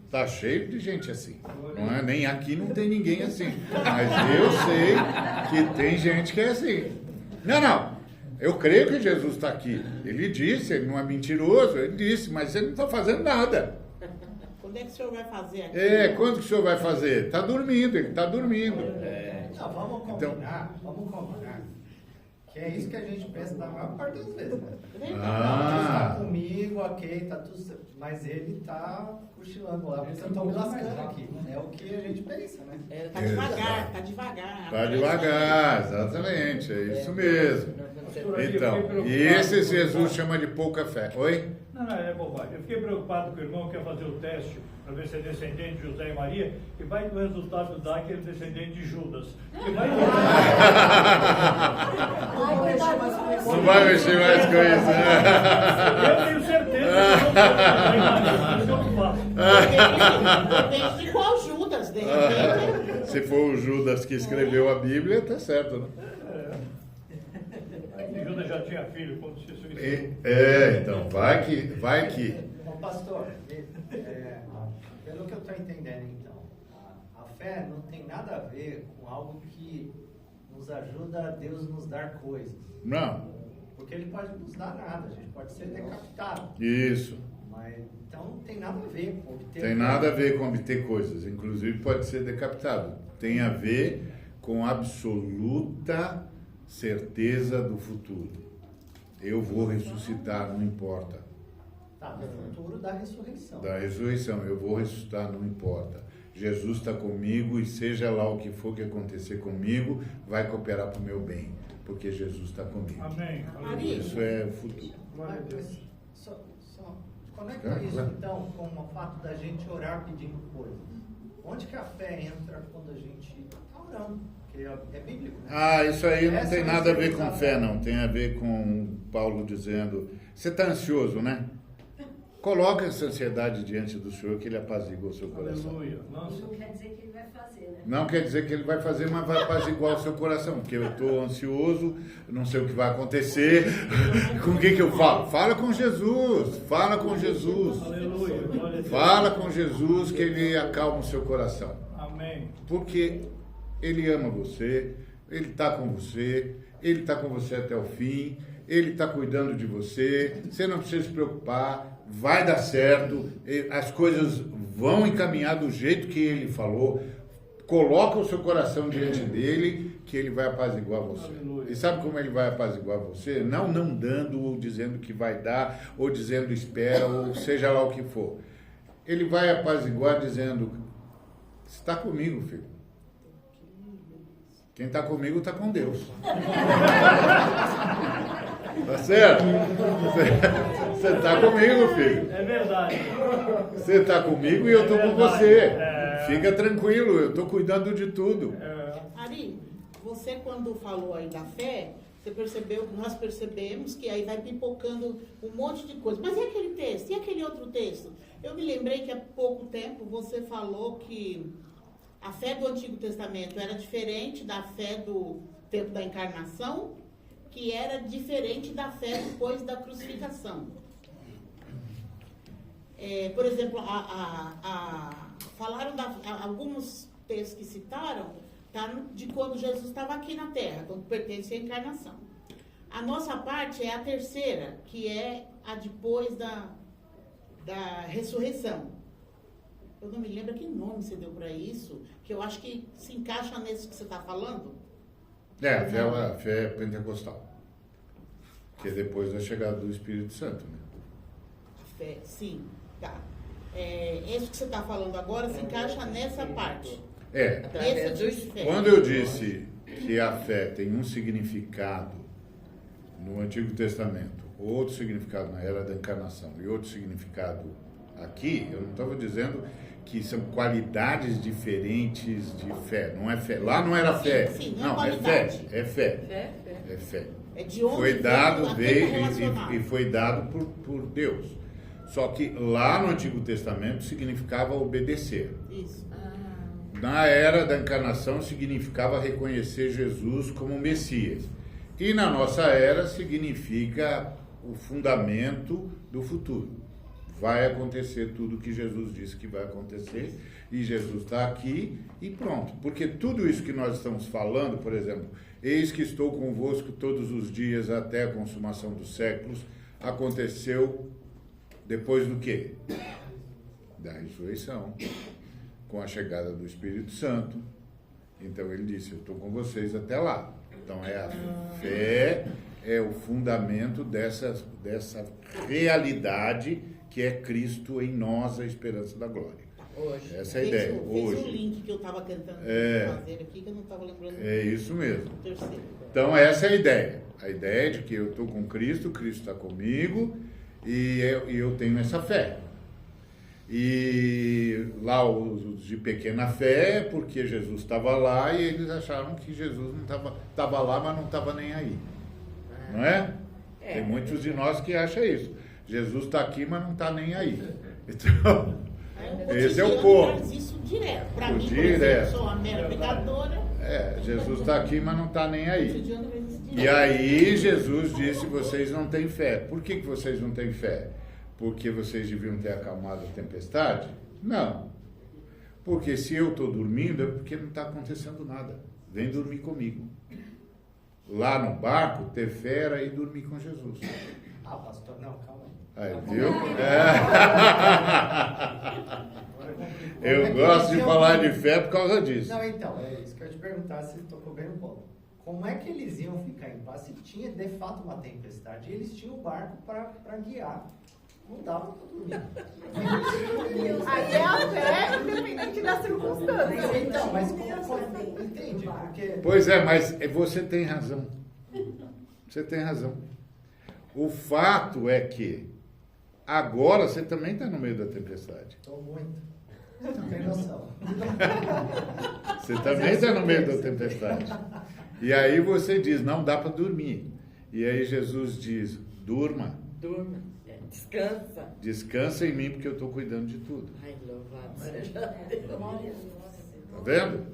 Está cheio de gente assim. Não é? Nem aqui não tem ninguém assim. Mas eu sei que tem gente que é assim. Não. Eu creio que Jesus está aqui. Ele disse, ele não é mentiroso, ele disse, mas ele não está fazendo nada. Quando é que o senhor vai fazer aqui? Quando que o senhor vai fazer? Está dormindo, ele está dormindo. Não, vamos combinar. Que é isso que a gente pensa da maior parte das vezes, né? Deus está comigo, ok, tá tudo certo. Mas ele tá cochilando lá, porque eu tô me lascando aqui. É o que a gente pensa, né? Tá devagar. Tá devagar, exatamente, é isso mesmo. Então, e esse Jesus chama de pouca fé. Oi? Não, é bobagem. Eu fiquei preocupado que o irmão quer fazer o teste para ver se é descendente de José e Maria, e vai que o resultado dá que ele é descendente de Judas. Não vai mexer mais com isso, né? Eu tenho certeza que não faço. Depende de qual Judas, de repente. Se for o Judas que escreveu a Bíblia, tá certo, né? Judas já tinha filho quando se suicidou. Então, vai que... Ô, pastor, pelo que eu estou entendendo, então, a fé não tem nada a ver com algo que nos ajuda a Deus nos dar coisas. Não. Porque ele pode nos dar nada, a gente pode ser decapitado. Isso. Mas, então, não tem nada a ver com obter Tem nada a ver com obter coisas. Inclusive, pode ser decapitado. Tem a ver com absoluta certeza do futuro. Eu vou ressuscitar, não importa. Tá, do futuro da ressurreição. Da ressurreição, eu vou ressuscitar, não importa. Jesus está comigo e seja lá o que for que acontecer comigo, vai cooperar para o meu bem, porque Jesus está comigo. Amém. Ari, Isso é o futuro. Glória a Deus. Só conecta isso então com o fato da gente orar pedindo coisas. Onde que a fé entra quando a gente está orando? Porque é bíblico, né? Ah, isso aí não Essa tem vai nada a ser ver com usada. fé, não. Tem a ver com Paulo dizendo, você está ansioso, né? Coloca essa ansiedade diante do Senhor que Ele apazigua o seu coração. Aleluia. Nossa. Não quer dizer que ele vai fazer, né? Não quer dizer que Ele vai fazer, mas vai apaziguar o seu coração. Porque eu estou ansioso, não sei o que vai acontecer. Com o que eu falo? Fala com Jesus. Fala com Jesus. Aleluia. Glória a Deus. Fala com Jesus que Ele acalma o seu coração. Amém. Porque Ele ama você, Ele está com você, Ele está com você até o fim, Ele está cuidando de você, você não precisa se preocupar, vai dar certo, as coisas vão encaminhar do jeito que Ele falou, coloca o seu coração diante dele, que Ele vai apaziguar você. Aleluia. E sabe como Ele vai apaziguar você? Não dando, ou dizendo que vai dar, ou dizendo espera, ou seja lá o que for. Ele vai apaziguar dizendo, você está comigo, filho. Quem está comigo está com Deus. Tá certo? Você está comigo, filho. É verdade. Você está comigo e eu estou com você. Fica tranquilo, eu estou cuidando de tudo. Ari, você quando falou aí da fé, você percebeu, nós percebemos que aí vai pipocando um monte de coisa. Mas e aquele texto? E aquele outro texto? Eu me lembrei que há pouco tempo você falou que a fé do Antigo Testamento era diferente da fé do tempo da encarnação, que era diferente da fé depois da crucificação. Por exemplo, falaram alguns textos que citaram, tá, de quando Jesus estava aqui na Terra, quando pertence à encarnação. A nossa parte é a terceira, que é a depois da ressurreição. Eu não me lembro que nome você deu para isso, que eu acho que se encaixa nisso que você está falando. A fé pentecostal. Que é depois da chegada do Espírito Santo, né? A fé, sim, tá. Isso que você está falando agora se encaixa nessa parte. Através do Esse tipo de fé. Quando eu disse que a fé tem um significado no Antigo Testamento, outro significado na Era da Encarnação e outro significado aqui, eu não estava dizendo que são qualidades diferentes de fé. Não é fé. Lá não era fé. Sim, não é não, é qualidade. fé. É fé. Fé. É fé. É de onde Foi dado, veio e foi dado por Deus. Só que lá no Antigo Testamento significava obedecer. Isso. Na Era da Encarnação significava reconhecer Jesus como Messias. E na nossa era significa o fundamento do futuro. Vai acontecer tudo o que Jesus disse que vai acontecer, e Jesus está aqui e pronto. Porque tudo isso que nós estamos falando, por exemplo, eis que estou convosco todos os dias até a consumação dos séculos, aconteceu depois do quê? Da ressurreição, com a chegada do Espírito Santo. Então ele disse, eu estou com vocês até lá. Então a fé é o fundamento dessa realidade que é Cristo em nós, a esperança da glória. Hoje. Essa é a ideia. Fez o Hoje. link que eu estava tentando fazer aqui, que eu não estava lembrando. É isso mesmo. O terceiro. Então essa é a ideia. A ideia é de que eu estou com Cristo, Cristo está comigo e eu tenho essa fé. E lá os de pequena fé, porque Jesus estava lá e eles acharam que Jesus não estava lá, mas não estava nem aí. Não é? Tem muitos de nós que acham isso. Jesus está aqui, mas não está nem aí. Então, esse é o povo. Faz isso direto. Para mim, por Direto. exemplo, sou uma mera pecadora. Jesus está aqui, mas não está nem O aí. cotidiano faz isso direto. E aí Jesus disse, vocês não têm fé. Por que vocês não têm fé? Porque vocês deviam ter acalmado a tempestade? Não. Porque se eu estou dormindo é porque não está acontecendo nada. Vem dormir comigo. Lá no barco, ter fé era ir dormir com Jesus. Pastor, não, calma aí. Aí, viu? Eu gosto de falar de fé por causa disso. Não, então, é isso que eu ia te perguntar. perguntar se tocou bem no ponto. Como é que eles iam ficar em paz se tinha de fato uma tempestade? E eles tinham o barco para guiar. Não dava para dormir. Aí é a fé, independente da circunstância. Então, mas entende? Porque... Pois é, mas você tem razão. Você tem razão. O fato é que agora você também está no meio da tempestade. Estou muito. Não tem noção. Você também está no meio da tempestade. E aí você diz, não dá para dormir. E aí Jesus diz, durma. Durma. Descansa. Descansa em mim porque eu estou cuidando de tudo. Ai, louvado seja Deus. Tá vendo?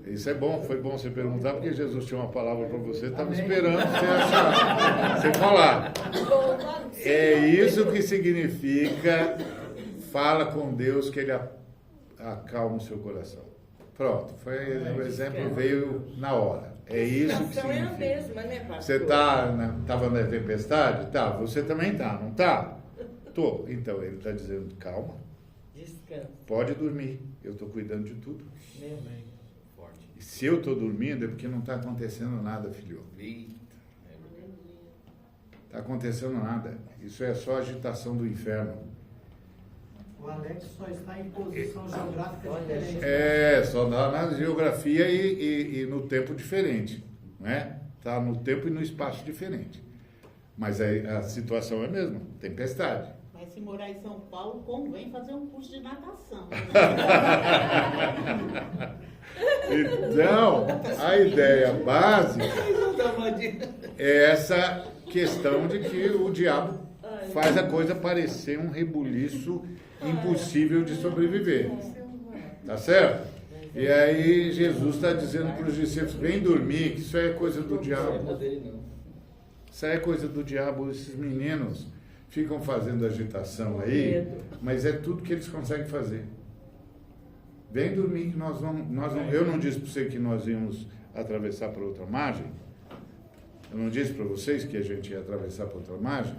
Isso é bom, foi bom você perguntar, porque Jesus tinha uma palavra para você, estava esperando você achar, você falar. É isso que significa, fala com Deus que Ele acalma o seu coração. Pronto, o exemplo veio na hora. É isso que significa. É a mesma, né, pastor? Você estava na tempestade? Tá, você também tá, não tá? Tô. Então, ele está dizendo, calma. Descansa. Pode dormir, eu estou cuidando de tudo. Meu bem. E se eu estou dormindo é porque não está acontecendo nada, filho. Está acontecendo nada. Isso é só agitação do inferno. O Alex só está em posição geográfica diferente. Só dá na geografia e no tempo diferente. Né? Está no tempo e no espaço diferente. Mas a situação é a mesma, tempestade. Mas se morar em São Paulo, convém fazer um curso de natação. Então, a ideia básica é essa questão de que o diabo faz a coisa parecer um rebuliço impossível de sobreviver. Tá certo? E aí Jesus está dizendo para os discípulos, vem dormir, que isso é coisa do diabo. Isso é coisa do diabo, esses meninos ficam fazendo agitação aí, mas é tudo que eles conseguem fazer. Vem dormir que nós vamos. Eu não disse para você que nós íamos atravessar para outra margem? Eu não disse para vocês que a gente ia atravessar para outra margem?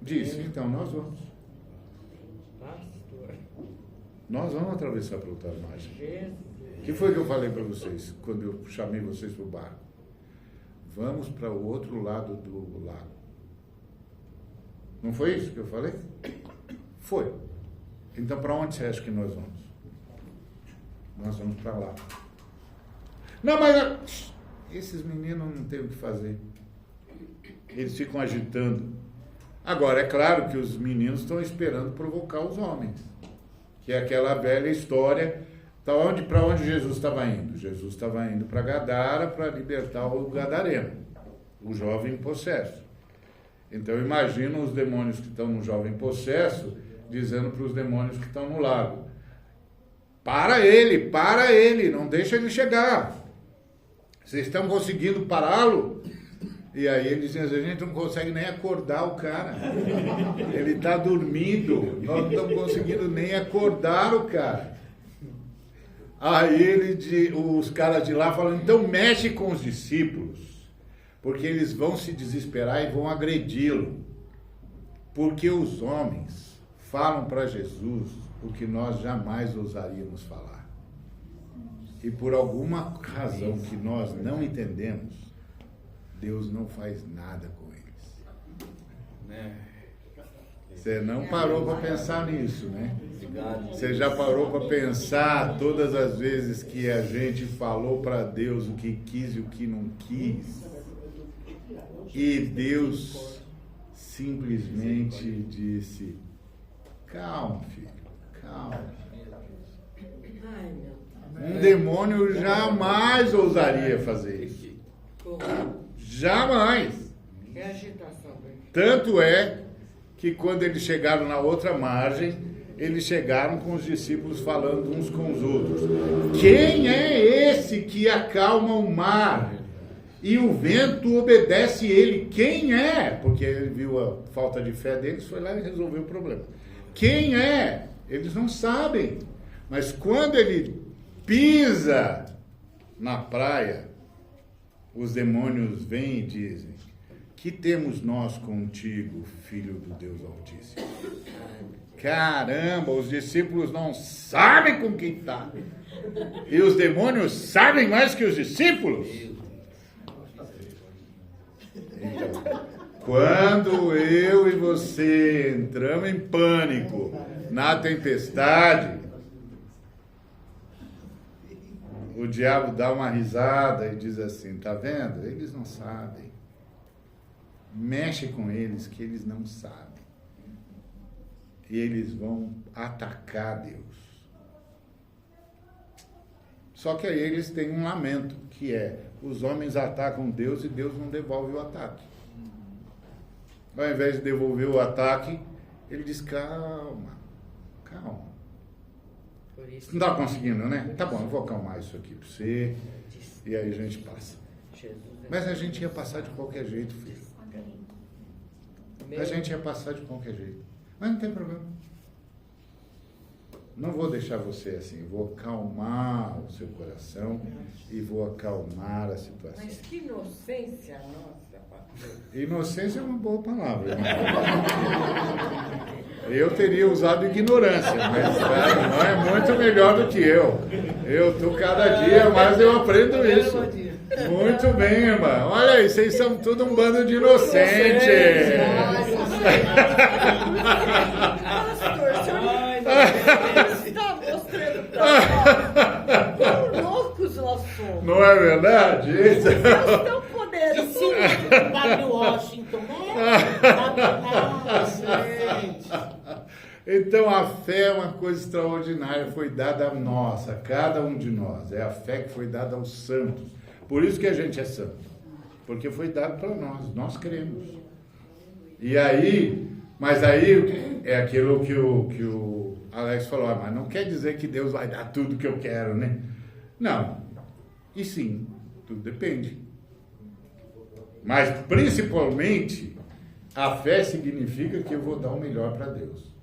Disse, então nós vamos. Nós vamos atravessar para outra margem. O que foi que eu falei para vocês quando eu chamei vocês para o barco? Vamos para o outro lado do lago. Não foi isso que eu falei? Foi. Então para onde você acha que nós vamos? Nós vamos para lá. Não, mas esses meninos não têm o que fazer. Eles ficam agitando. Agora, é claro que os meninos estão esperando provocar os homens. Que é aquela velha história. Para onde Jesus estava indo? Jesus estava indo para Gadara para libertar o gadareno, o jovem possesso. Então, imagina os demônios que estão no jovem possesso dizendo para os demônios que estão no lago, para ele, não deixa ele chegar. Vocês estão conseguindo pará-lo? E aí eles dizem, a gente não consegue nem acordar o cara. Ele está dormindo, nós não estamos conseguindo nem acordar o cara. Aí os caras de lá falam, então mexe com os discípulos, porque eles vão se desesperar e vão agredi-lo. Porque os homens falam para Jesus o que nós jamais ousaríamos falar. E por alguma razão que nós não entendemos, Deus não faz nada com eles. Você não parou para pensar nisso, né? Você já parou para pensar todas as vezes que a gente falou para Deus o que quis e o que não quis? E Deus simplesmente disse, calma, filho, calma. Um demônio jamais ousaria fazer isso. Jamais. É agitação. Tanto é que quando eles chegaram na outra margem, eles chegaram com os discípulos falando uns com os outros. Quem é esse que acalma o mar? E o vento obedece ele. Quem é? Porque ele viu a falta de fé deles, foi lá e resolveu o problema. Quem é? Eles não sabem. Mas quando ele pisa na praia, os demônios vêm e dizem, que temos nós contigo, Filho do Deus Altíssimo? caramba, os discípulos não sabem com quem está. E os demônios sabem mais que os discípulos. Então, quando eu e você entramos em pânico na tempestade, o diabo dá uma risada e diz assim, tá vendo? Eles não sabem. Mexe com eles que eles não sabem. E eles vão atacar Deus. Só que aí eles têm um lamento, que é, os homens atacam Deus e Deus não devolve o ataque. Ao invés de devolver o ataque, ele diz, calma. Não está conseguindo, né? Tá bom, eu vou acalmar isso aqui para você. E aí a gente passa. Mas a gente ia passar de qualquer jeito, filho. A gente ia passar de qualquer jeito. Mas não tem problema. Não vou deixar você assim. Vou acalmar o seu coração e vou acalmar a situação. Mas que inocência nossa, pastor. Inocência é uma boa palavra, irmão. Eu teria usado ignorância, mas não é muito melhor do que eu. Cada dia mais eu aprendo isso. Muito bem, irmã. Olha aí, vocês são tudo um bando de inocentes. Pastor, o senhor está mostrando para nós quão loucos nós somos. Não é verdade? Nós tão poderosos. Discípulo do Padre Washington, Então a fé é uma coisa extraordinária, foi dada a nós, a cada um de nós. É a fé que foi dada aos santos. Por isso que a gente é santo. Porque foi dado para nós cremos. E aí, mas aí é aquilo que o Alex falou, mas não quer dizer que Deus vai dar tudo que eu quero, né? Não. E sim, tudo depende. Mas principalmente, a fé significa que eu vou dar o melhor para Deus.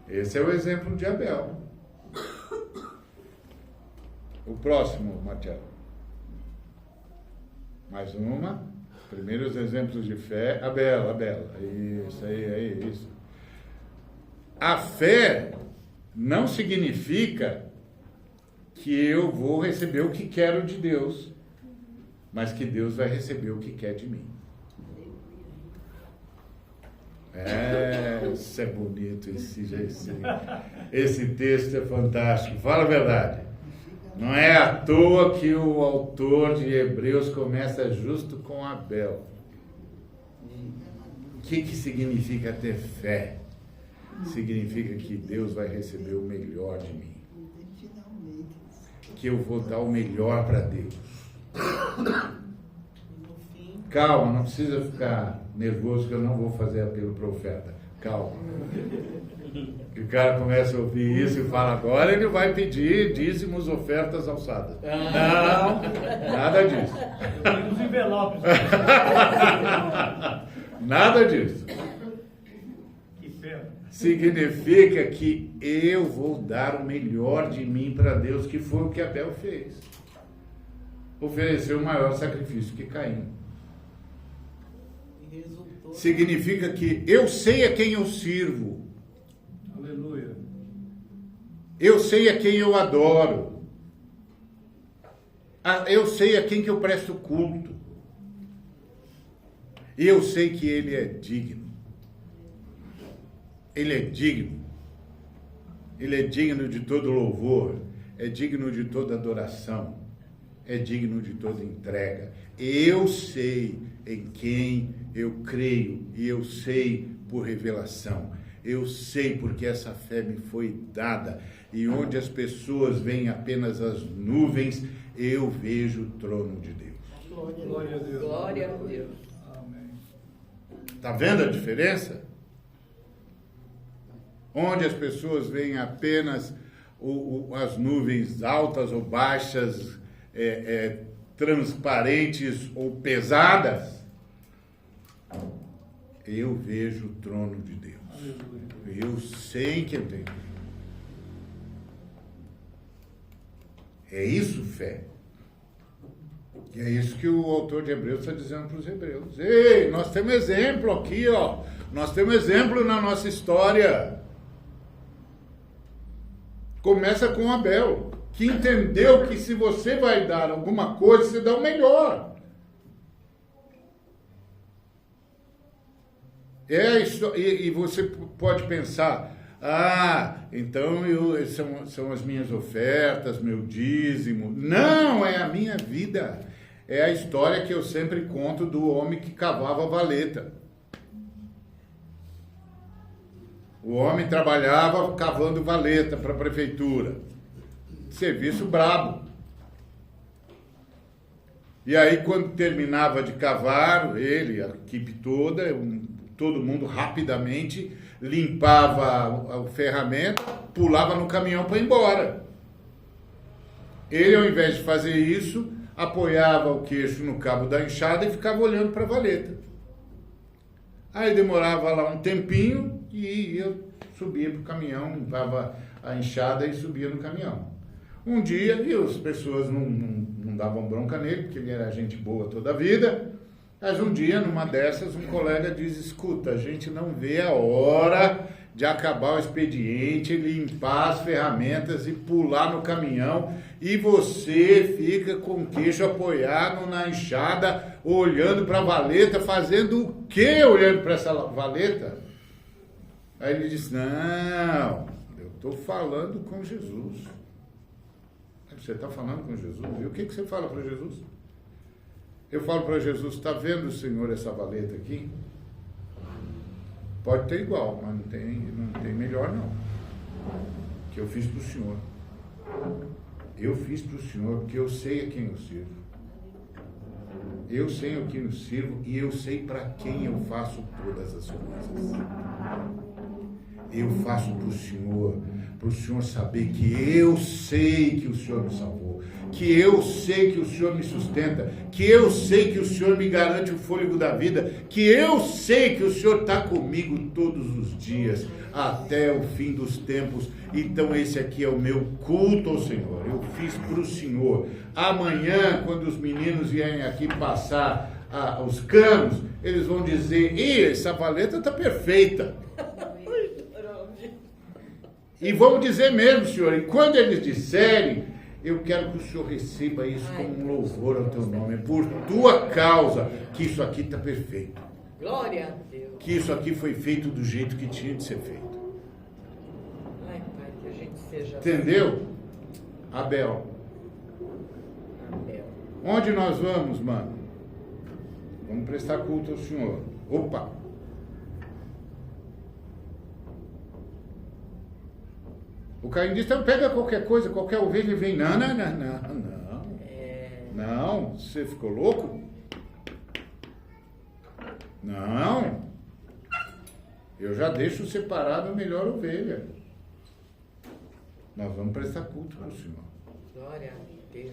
Esse é o exemplo de Abel. O próximo, Marcelo. Mais uma. Primeiros exemplos de fé. Abel. Isso aí, é isso. A fé não significa que eu vou receber o que quero de Deus, mas que Deus vai receber o que quer de mim. Isso é bonito, esse texto é fantástico. Fala a verdade. Não é à toa que o autor de Hebreus começa justo com Abel. O que significa ter fé? Significa que Deus vai receber o melhor de mim. Que eu vou dar o melhor para Deus. Calma, não precisa ficar nervoso que eu não vou fazer apelo profeta. Calma. E o cara começa a ouvir isso e fala, agora ele vai pedir dízimos, ofertas alçadas. Não, nada disso. Os envelopes. Nada disso. Que pena. Significa que eu vou dar o melhor de mim para Deus, que foi o que Abel fez. Ofereceu o maior sacrifício que Caim. Significa que eu sei a quem eu sirvo. Aleluia. Eu sei a quem eu adoro. Eu sei a quem que eu presto culto. E eu sei que Ele é digno. Ele é digno. Ele é digno de todo louvor. É digno de toda adoração. É digno de toda entrega. Eu sei em quem eu creio. E eu sei por revelação. Eu sei porque essa fé me foi dada. E onde as pessoas veem apenas as nuvens, eu vejo o trono de Deus. Glória a Deus. Glória a Deus. Amém. Está vendo a diferença? Onde as pessoas veem apenas as nuvens altas ou baixas, transparentes ou pesadas, eu vejo o trono de Deus. Eu sei que eu tenho. É isso, fé. E é isso que o autor de Hebreus está dizendo para os hebreus. Ei, nós temos exemplo aqui, ó. Nós temos exemplo na nossa história. Começa com Abel, que entendeu que se você vai dar alguma coisa, você dá o melhor. E você pode pensar, então são as minhas ofertas, meu dízimo. Não, é a minha vida. É a história que eu sempre conto do homem que cavava valeta. O homem trabalhava cavando valeta para a prefeitura. Serviço brabo. E aí, quando terminava de cavar, ele, a equipe toda, todo mundo rapidamente limpava a ferramenta, pulava no caminhão para ir embora. Ele, ao invés de fazer isso, apoiava o queixo no cabo da enxada e ficava olhando para a valeta. Aí demorava lá um tempinho e eu subia para o caminhão, limpava a enxada e subia no caminhão. Um dia, e as pessoas não davam bronca nele, porque ele era gente boa toda a vida, mas um dia, numa dessas, um colega diz, escuta, a gente não vê a hora de acabar o expediente, limpar as ferramentas e pular no caminhão, e você fica com o queixo apoiado na enxada, olhando para a valeta, fazendo o quê olhando para essa valeta? Aí ele disse, não, eu estou falando com Jesus. Você está falando com Jesus? E o que você fala para Jesus? Eu falo para Jesus, está vendo, Senhor, essa valeta aqui? Pode ter igual, mas não tem melhor não. Que eu fiz para o Senhor. Eu fiz para o Senhor porque eu sei a quem eu sirvo. Eu sei o que eu sirvo e eu sei para quem eu faço todas as coisas. Eu faço para o Senhor saber que eu sei que o Senhor me salvou, que eu sei que o Senhor me sustenta, que eu sei que o Senhor me garante o fôlego da vida, que eu sei que o Senhor está comigo todos os dias, até o fim dos tempos. Então esse aqui é o meu culto ao Senhor, eu fiz para o Senhor. Amanhã, quando os meninos vierem aqui passar os canos, eles vão dizer, essa valeta está perfeita. E vamos dizer mesmo, Senhor, e quando eles disserem, eu quero que o Senhor receba isso como um louvor ao teu nome, por tua causa, que isso aqui está perfeito. Glória a Deus. Que isso aqui foi feito do jeito que tinha de ser feito. Ai, Pai, que a gente seja... Entendeu? Abel. Abel. Onde nós vamos, mano? Vamos prestar culto ao Senhor. Opa! O Caim disse, então pega qualquer coisa, qualquer ovelha e vem. Não. Não, você ficou louco? Não. Eu já deixo separado a melhor ovelha. Nós vamos prestar culto para o Senhor. Glória a Deus.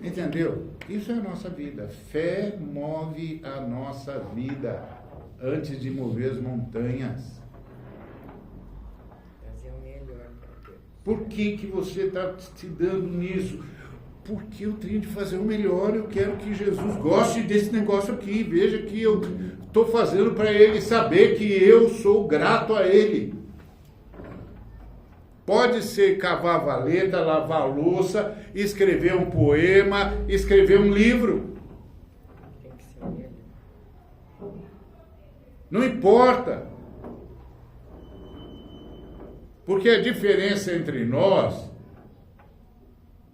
Entendeu? Isso é a nossa vida. Fé move a nossa vida antes de mover as montanhas. Por que você está se dando nisso? Porque eu tenho de fazer o melhor, eu quero que Jesus goste desse negócio aqui, veja que eu estou fazendo para Ele saber que eu sou grato a Ele. Pode ser cavar valeta, lavar louça, escrever um poema, escrever um livro. Tem que ser Ele. Não importa. Porque a diferença entre nós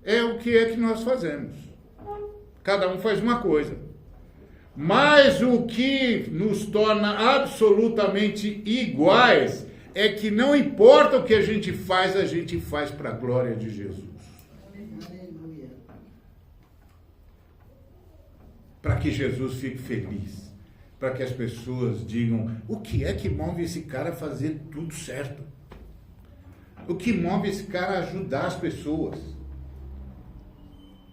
é o que é que nós fazemos. Cada um faz uma coisa. Mas o que nos torna absolutamente iguais é que não importa o que a gente faz para a glória de Jesus. Para que Jesus fique feliz. Para que as pessoas digam, o que é que move esse cara a fazer tudo certo? O que move esse cara a ajudar as pessoas?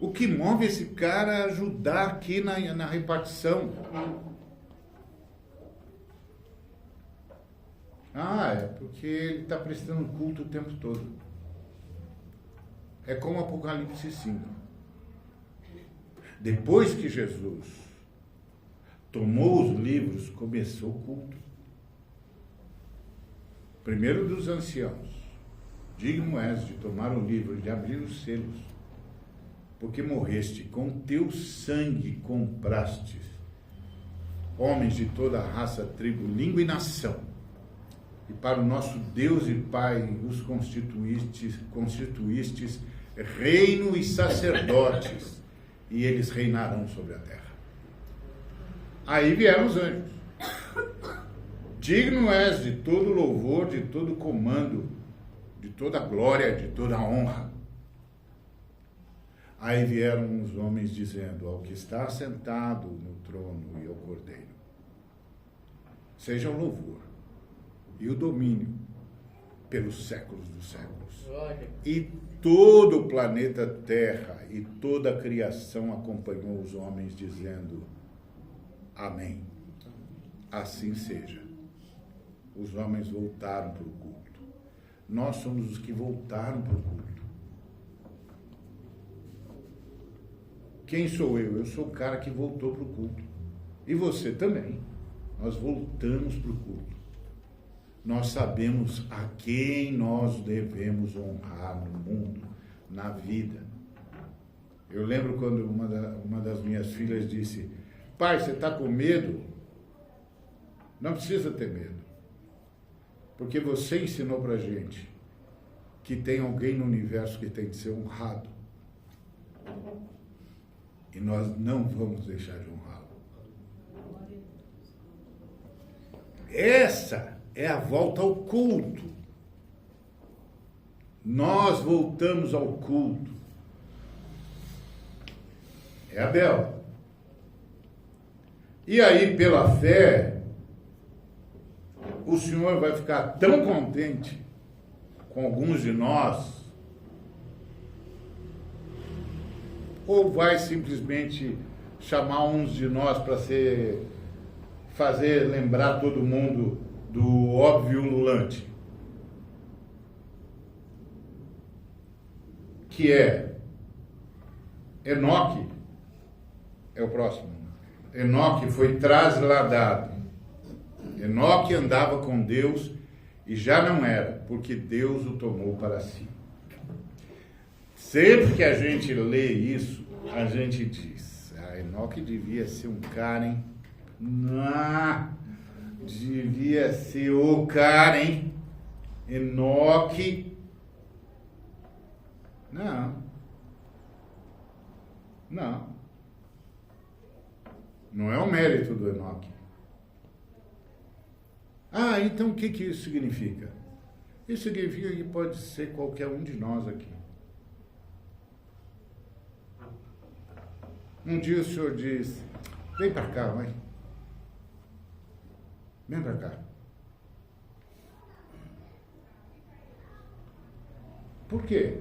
O que move esse cara a ajudar aqui na repartição? É porque ele está prestando culto o tempo todo. É como Apocalipse 5. Depois que Jesus tomou os livros, começou o culto. Primeiro dos anciãos, digno és de tomar o livro e de abrir os selos, porque morreste, com teu sangue compraste homens de toda raça, tribo, língua e nação, e para o nosso Deus e Pai os constituístes reino e sacerdotes, e eles reinarão sobre a terra. Aí vieram os anjos. Digno és de todo louvor, de todo comando, de toda glória, de toda honra. Aí vieram os homens dizendo ao que está sentado no trono e ao Cordeiro: seja o louvor e o domínio pelos séculos dos séculos. E todo o planeta Terra e toda a criação acompanhou os homens dizendo: amém. Assim seja. Os homens voltaram para o culto. Nós somos os que voltaram para o culto. Quem sou eu? Eu sou o cara que voltou para o culto. E você também. Nós voltamos para o culto. Nós sabemos a quem nós devemos honrar no mundo, na vida. Eu lembro quando uma das minhas filhas disse: pai, você está com medo? Não precisa ter medo. Porque você ensinou para a gente que tem alguém no universo que tem que ser honrado. E nós não vamos deixar de honrá-lo. Essa é a volta ao culto. Nós voltamos ao culto. É Abel. E aí, pela fé, o Senhor vai ficar tão contente com alguns de nós, ou vai simplesmente chamar uns de nós para fazer lembrar todo mundo do óbvio ululante, que é Enoque, é o próximo. Enoque foi trasladado. Enoque andava com Deus e já não era, porque Deus o tomou para si. Sempre que a gente lê isso, a gente diz: Enoque devia ser um cara, hein? Devia ser o cara, hein? Enoque. Não é o mérito do Enoque. Então o que isso significa? Isso significa que pode ser qualquer um de nós aqui. Um dia o Senhor diz: vem para cá, vai. Vem para cá. Por quê?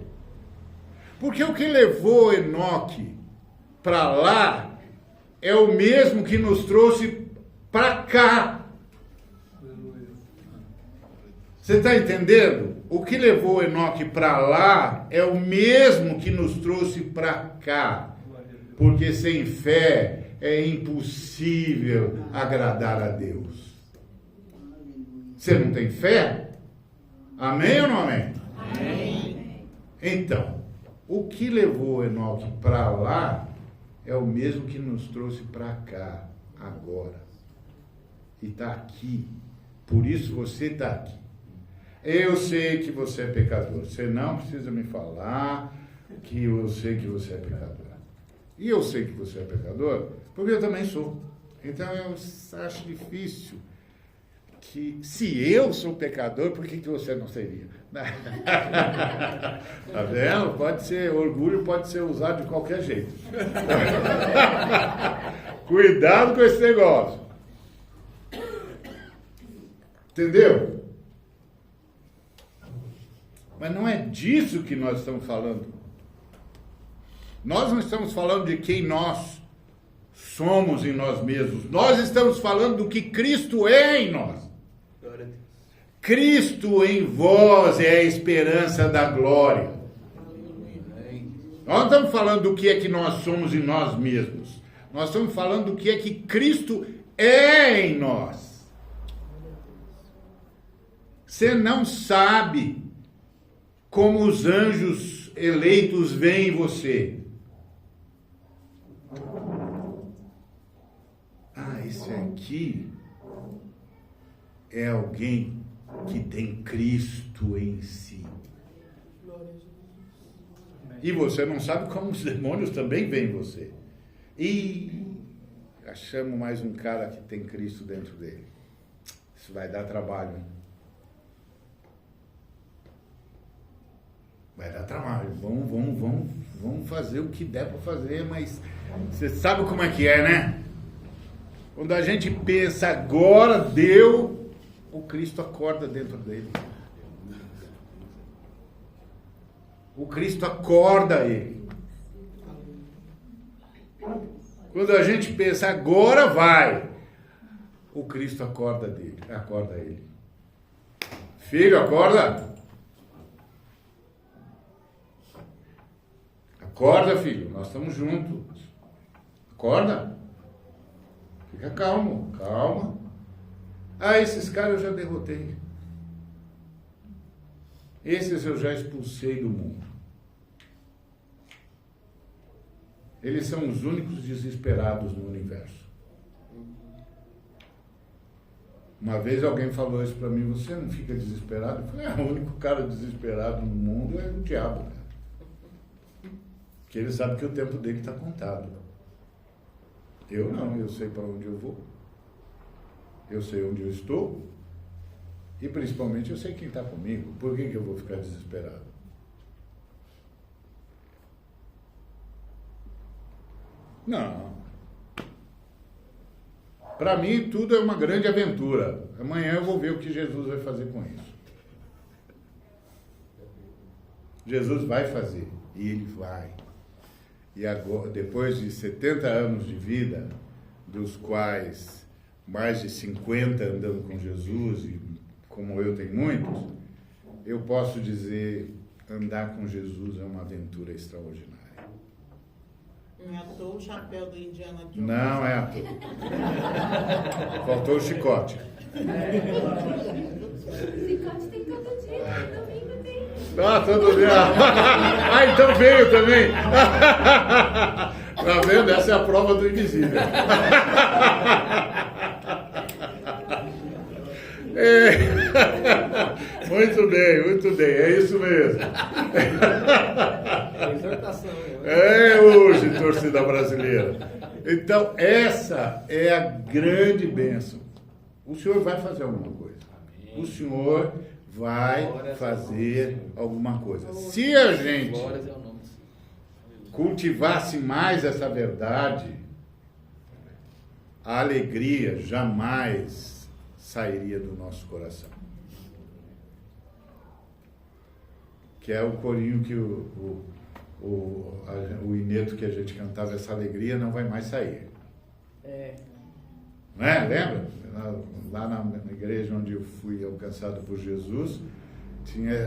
Porque o que levou Enoque para lá é o mesmo que nos trouxe para cá. Você está entendendo? O que levou Enoque para lá é o mesmo que nos trouxe para cá. Porque sem fé é impossível agradar a Deus. Você não tem fé? Amém ou não amém? Amém. Então, o que levou Enoque para lá é o mesmo que nos trouxe para cá, agora. E está aqui. Por isso você está aqui. Eu sei que você é pecador. Você não precisa me falar que eu sei que você é pecador. E eu sei que você é pecador porque eu também sou. Então eu acho difícil que, se eu sou pecador, por que você não seria? Tá vendo? Pode ser, orgulho pode ser usado de qualquer jeito. Cuidado com esse negócio. Entendeu? Mas não é disso que nós estamos falando. Nós não estamos falando de quem nós somos em nós mesmos. Nós estamos falando do que Cristo é em nós. Cristo em vós é a esperança da glória. Nós não estamos falando do que é que nós somos em nós mesmos. Nós estamos falando do que é que Cristo é em nós. Você não sabe como os anjos eleitos veem você. Ah, esse aqui é alguém que tem Cristo em si. E você não sabe como os demônios também veem você. E achamos mais um cara que tem Cristo dentro dele. Isso vai dar trabalho, hein? Vai dar trabalho. Vamos fazer o que der para fazer, mas você sabe como é que é, né? Quando a gente pensa, agora deu, o Cristo acorda dentro dele. O Cristo acorda ele. Quando a gente pensa, agora vai, o Cristo acorda ele. Filho, acorda. Acorda, filho, nós estamos juntos. Acorda. Fica calmo, calma. Ah, esses caras eu já derrotei. Esses eu já expulsei do mundo. Eles são os únicos desesperados no universo. Uma vez alguém falou isso para mim, você não fica desesperado? Eu falei, o único cara desesperado no mundo é o diabo, né? Porque ele sabe que o tempo dele está contado. Eu não, eu sei para onde eu vou. Eu sei onde eu estou. E principalmente eu sei quem está comigo. Por que eu vou ficar desesperado? Não. Para mim tudo é uma grande aventura. Amanhã eu vou ver o que Jesus vai fazer com isso. Jesus vai fazer. E ele vai. E agora, depois de 70 anos de vida, dos quais mais de 50 andando com Jesus, e como eu tenho muitos, eu posso dizer, andar com Jesus é uma aventura extraordinária. Não é à toa o chapéu do Indiana Jones. Não é à toa. Faltou o chicote. Chicote tem todo dia, domingo tem. Ah, todo dia. Ah, então veio também. Tá vendo? Essa é a prova do invisível. Muito bem, é isso mesmo. Exortação. É hoje, torcida brasileira. Então, essa é a grande bênção. O Senhor vai fazer alguma coisa. O Senhor vai fazer alguma coisa. Se a gente cultivasse mais essa verdade, a alegria jamais sairia do nosso coração. Que é o corinho que o ineto que a gente cantava, essa alegria não vai mais sair. Não é? Lembra? Lá na igreja onde eu fui alcançado por Jesus,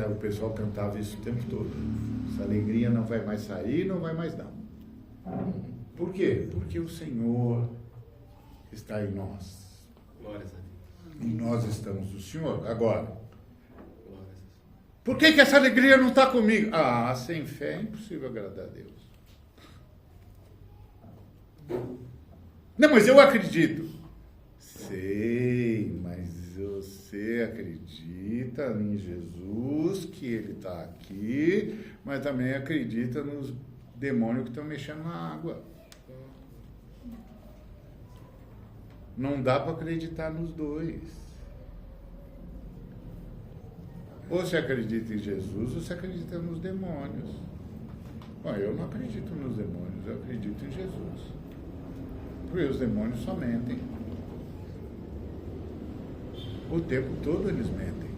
o pessoal cantava isso o tempo todo. Essa alegria não vai mais sair, não vai mais dar. Por quê? Porque o Senhor está em nós. Glórias a Deus. E nós estamos no Senhor. Agora, por que essa alegria não está comigo? Ah, sem fé é impossível agradar a Deus. Não, mas eu acredito. Sei, mas você acredita em Jesus, que Ele está aqui, mas também acredita nos demônios que estão mexendo na água. Não dá para acreditar nos dois. Ou você acredita em Jesus, ou você acredita nos demônios. Bom, eu não acredito nos demônios, eu acredito em Jesus. Porque os demônios só mentem. O tempo todo eles mentem.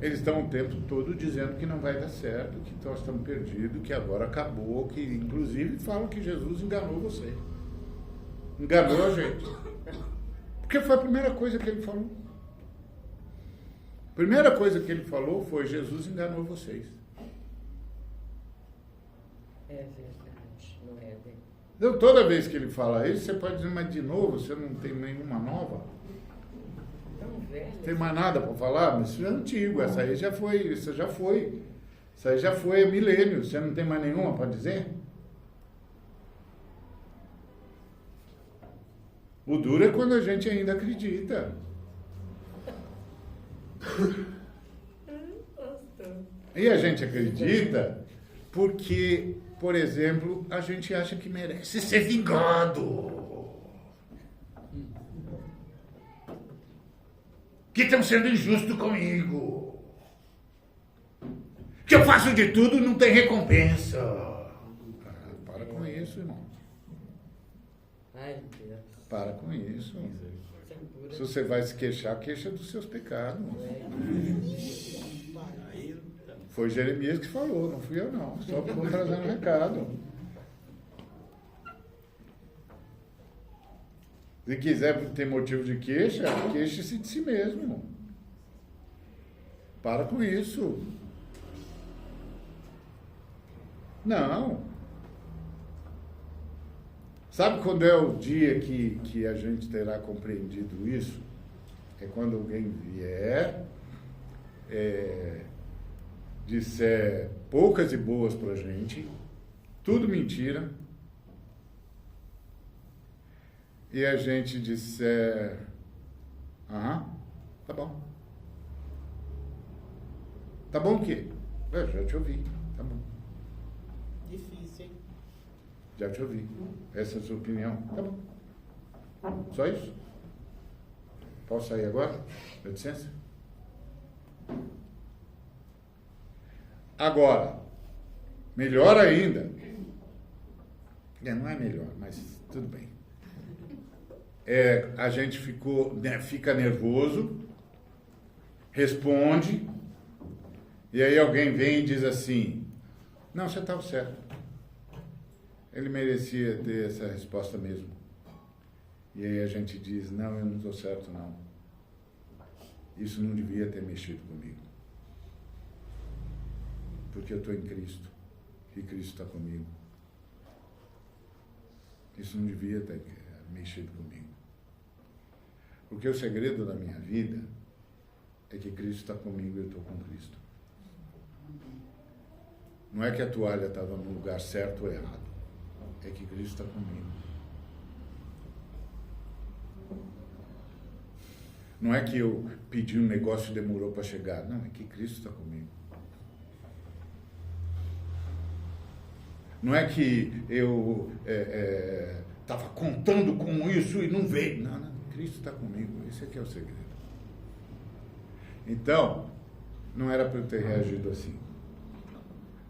Eles estão o tempo todo dizendo que não vai dar certo, que nós estamos perdidos, que agora acabou, que inclusive falam que Jesus enganou você. Enganou a gente. Porque foi a primeira coisa que ele falou. A primeira coisa que ele falou foi: Jesus enganou vocês. É verdade, não é bem. Então, toda vez que ele fala isso, você pode dizer, mas de novo, você não tem nenhuma nova? Tão velho. Não tem mais nada para falar? Mas isso é antigo, essa aí já foi, isso já foi. Isso aí já foi há milênios, você não tem mais nenhuma para dizer? O duro é quando a gente ainda acredita. E a gente acredita porque, por exemplo, a gente acha que merece ser vingado. Que estão sendo injustos comigo. Que eu faço de tudo e não tem recompensa. Para com isso, irmão. Ai, Deus. Para com isso. Segura. Se você vai se queixar, queixa dos seus pecados. Foi Jeremias que falou, não fui eu não. Só estou trazendo recado. Se quiser ter motivo de queixa, queixe-se de si mesmo. Para com isso. Não. Sabe quando é o dia que a gente terá compreendido isso? É quando alguém vier, disser poucas e boas pra gente, tudo mentira, e a gente disser, tá bom. Tá bom o quê? Eu já te ouvi, tá bom. Difícil, hein? Já te ouvi. Essa é a sua opinião. Tá bom. Só isso? Posso sair agora? Dá licença? Agora, melhor ainda. Não é melhor, mas tudo bem. A gente fica nervoso, responde, e aí alguém vem e diz assim, não, você estava certo. Ele merecia ter essa resposta mesmo. E aí a gente diz, não, eu não estou certo, não. Isso não devia ter mexido comigo. Porque eu estou em Cristo. E Cristo está comigo. Isso não devia ter mexido comigo. Porque o segredo da minha vida é que Cristo está comigo e eu estou com Cristo. Não é que a toalha estava no lugar certo ou errado. É que Cristo está comigo. Não é que eu pedi um negócio e demorou para chegar. Não, é que Cristo está comigo. Não é que eu estava contando com isso e não veio. Não, Cristo está comigo. Esse aqui é o segredo. Então, não era para eu ter reagido assim.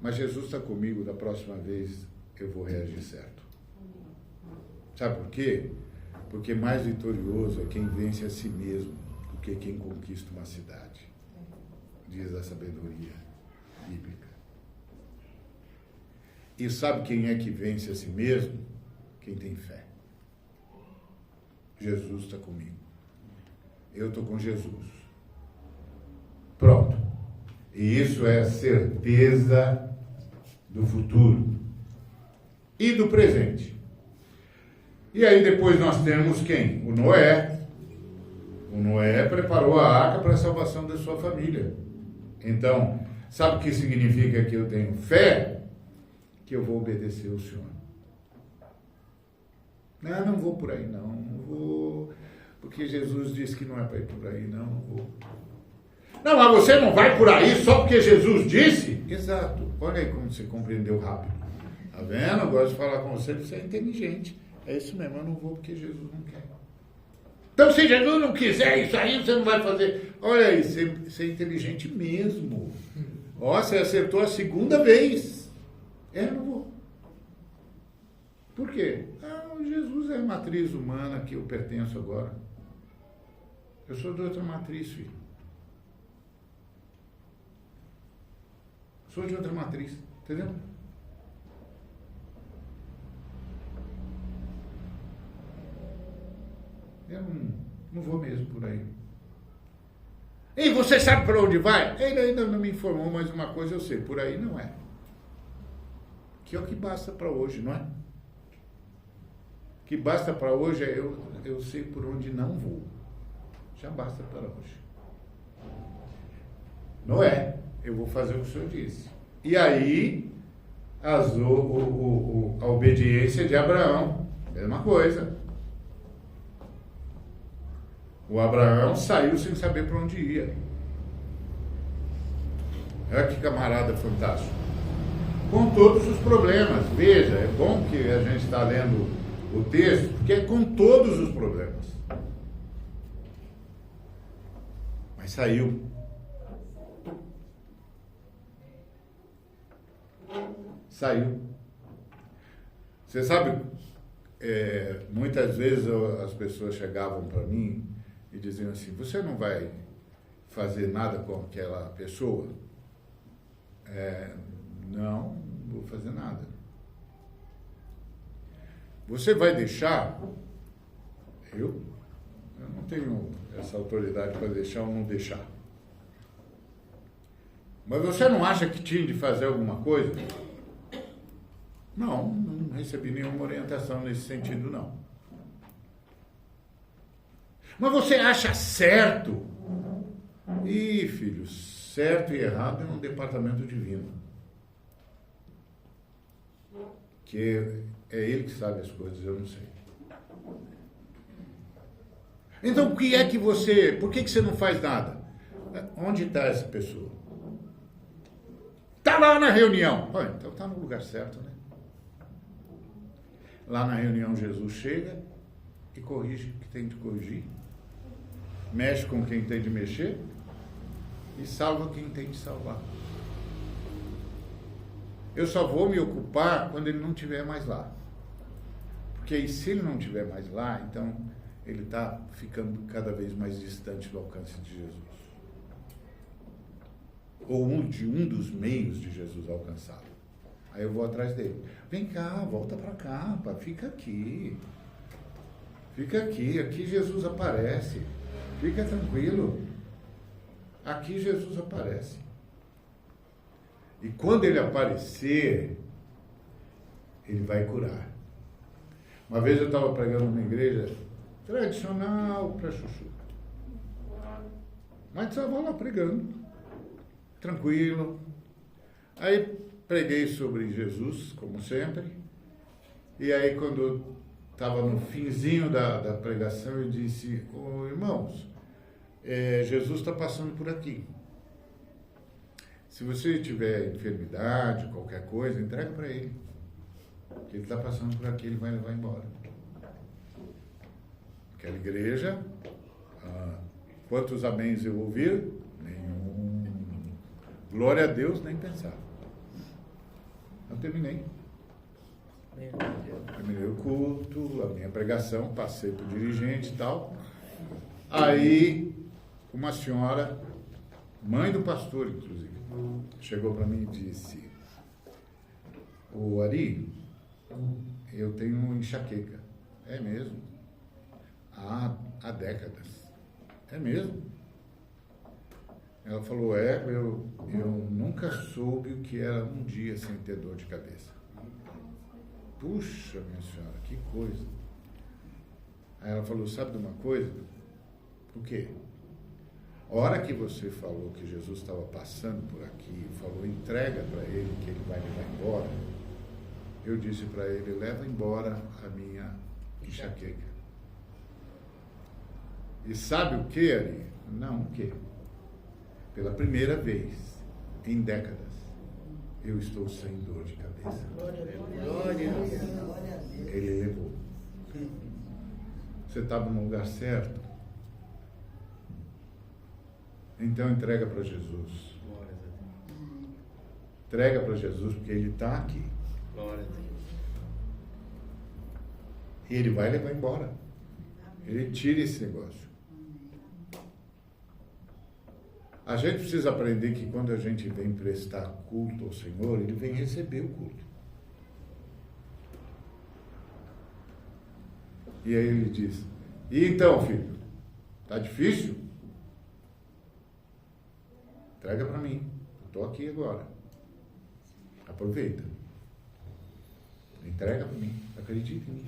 Mas Jesus está comigo, da próxima vez eu vou reagir certo. Sabe por quê? Porque mais vitorioso é quem vence a si mesmo do que quem conquista uma cidade. Diz a sabedoria bíblica. E sabe quem é que vence a si mesmo? Quem tem fé. Jesus está comigo. Eu estou com Jesus. Pronto. E isso é a certeza do futuro e do presente. E aí depois nós temos quem? O Noé. O Noé preparou a arca para a salvação da sua família. Então, sabe o que significa que eu tenho fé? Que eu vou obedecer ao Senhor. Não vou por aí não vou, porque Jesus disse que não é para ir por aí, não vou. Não, mas você não vai por aí só porque Jesus disse? Exato. Olha aí como você compreendeu rápido. Tá vendo? Eu gosto de falar com você, você é inteligente. É isso mesmo, eu não vou porque Jesus não quer. Então, se Jesus não quiser isso aí, você não vai fazer. Olha aí, você é inteligente mesmo. Ó, você acertou a segunda vez. Eu não vou. Por quê? Jesus é a matriz humana que eu pertenço agora. Eu sou de outra matriz, filho. Sou de outra matriz, entendeu? Eu não vou mesmo por aí. E você sabe para onde vai? Ele ainda não me informou, mas uma coisa eu sei, por aí não é. que é o que basta para hoje, não é? O que basta para hoje é eu sei por onde não vou. Já basta para hoje. Noé, eu vou fazer o que o Senhor disse. E aí, a obediência de Abraão, mesma coisa. O Abraão saiu sem saber para onde ia. Olha que camarada fantástico. Com todos os problemas. Veja, é bom que a gente está lendo o texto, porque é com todos os problemas. Mas saiu. Saiu. Você sabe, muitas vezes as pessoas chegavam para mim e diziam assim, você não vai fazer nada com aquela pessoa? Não vou fazer nada. Você vai deixar? Eu não tenho essa autoridade para deixar ou não deixar. Mas você não acha que tinha de fazer alguma coisa? Não recebi nenhuma orientação nesse sentido, não. Mas você acha certo? Ih, filho, certo e errado é um departamento divino. Que é ele que sabe as coisas, eu não sei. Então, o que é que você... Por que você não faz nada? Onde está essa pessoa? Está lá na reunião. Então está no lugar certo, né? Lá na reunião Jesus chega e corrige o que tem de corrigir. Mexe com quem tem de mexer e salva quem tem de salvar. Eu só vou me ocupar quando ele não estiver mais lá. Porque aí, se ele não estiver mais lá, então ele está ficando cada vez mais distante do alcance de Jesus. Ou de um dos meios de Jesus alcançá-lo. Aí eu vou atrás dele. Vem cá, volta para cá, pá, fica aqui. Fica aqui, aqui Jesus aparece. Fica tranquilo. Aqui Jesus aparece. E quando ele aparecer, ele vai curar. Uma vez eu estava pregando numa igreja tradicional para chuchu. Mas estava lá pregando, tranquilo. Aí preguei sobre Jesus, como sempre. E aí quando estava no finzinho da pregação, eu disse, irmãos, Jesus está passando por aqui. Se você tiver enfermidade, qualquer coisa, entrega para ele. Porque ele está passando por aqui, ele vai levar embora. Aquela igreja, quantos améns eu ouvir? Nenhum. Glória a Deus, nem pensar. Eu terminei. Terminei o culto, a minha pregação, passei para o dirigente e tal. Aí, uma senhora, mãe do pastor, inclusive, chegou para mim e disse, Ari, eu tenho enxaqueca. É mesmo? Há décadas. É mesmo? Ela falou, eu nunca soube o que era um dia sem ter dor de cabeça. Puxa, minha senhora, que coisa. Aí ela falou, sabe de uma coisa? O quê? A hora que você falou que Jesus estava passando por aqui, falou, entrega para ele que ele vai levar embora, eu disse para ele, leva embora a minha enxaqueca. E sabe o que, Ari? Não, o quê? Pela primeira vez em décadas, eu estou sem dor de cabeça. Glória a Deus. Ele levou. Você estava no lugar certo? Então entrega para Jesus. Entrega para Jesus, porque ele está aqui. E ele vai levar embora. Ele tira esse negócio. A gente precisa aprender que quando a gente vem prestar culto ao Senhor, ele vem receber o culto. E aí ele diz, e então, filho, tá difícil? Entrega para mim, eu estou aqui agora. Aproveita. Entrega para mim. Acredita em mim.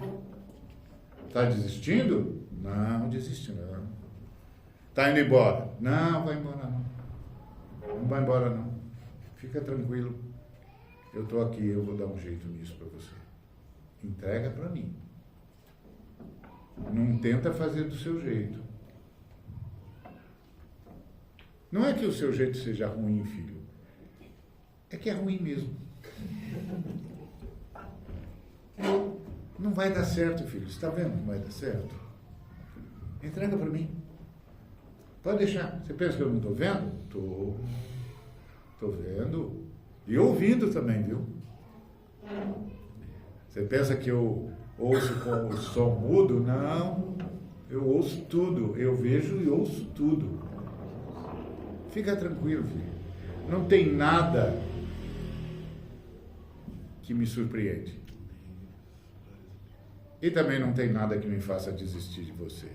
Está desistindo? Não desiste não. Está indo embora? Não, vai embora não. Não vai embora não. Fica tranquilo. Eu estou aqui, eu vou dar um jeito nisso para você. Entrega para mim. Não tenta fazer do seu jeito. Não é que o seu jeito seja ruim, filho. É que é ruim mesmo. Não vai dar certo, filho. Você está vendo que não vai dar certo? Entrega para mim. Pode deixar. Você pensa que eu não estou vendo? Estou vendo. E ouvindo também, viu? Você pensa que eu ouço com o som mudo? Não. Eu ouço tudo. Eu vejo e ouço tudo. Fica tranquilo, filho. Não tem nada que me surpreende. E também não tem nada que me faça desistir de você.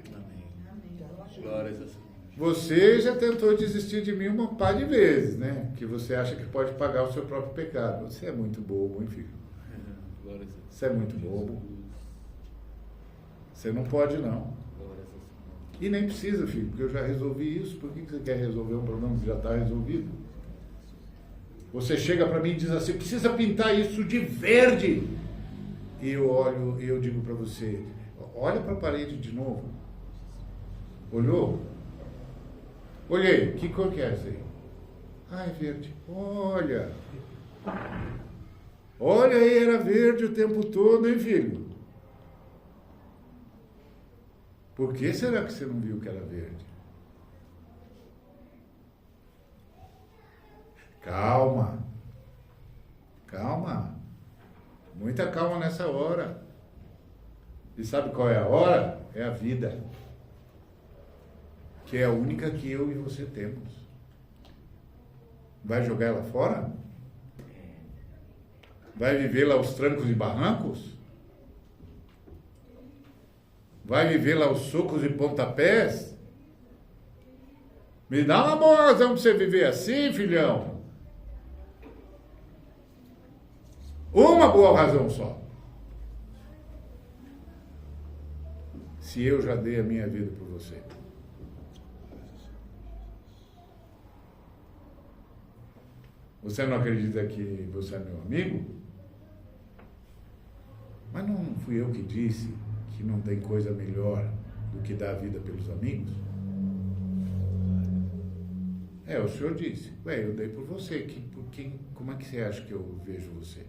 Glória a Deus. Você já tentou desistir de mim uma par de vezes, né? Que você acha que pode pagar o seu próprio pecado. Você é muito bobo, hein, filho? Glória a Deus. Você é muito bobo. Você não pode, não. Glória a Deus. E nem precisa, filho, porque eu já resolvi isso. Por que você quer resolver um problema que já está resolvido? Você chega para mim e diz assim, precisa pintar isso de verde. E eu olho e eu digo para você, olha para a parede de novo. Olhou? Olhei, que cor que é essa aí? Ah, é verde. Olha. Olha aí, era verde o tempo todo, hein, filho? Por que será que você não viu que era verde? Calma. Calma. Muita calma nessa hora. E sabe qual é a hora? É a vida. Que é a única que eu e você temos. Vai jogar ela fora? Vai viver lá os trancos e barrancos? Vai viver lá os socos e pontapés? Me dá uma boa razão para você viver assim, filhão. Uma boa razão só. Se eu já dei a minha vida por você. Você não acredita que você é meu amigo? Mas não fui eu que disse que não tem coisa melhor do que dar a vida pelos amigos? É, o senhor disse. Ué, eu dei por você. Como é que você acha que eu vejo você?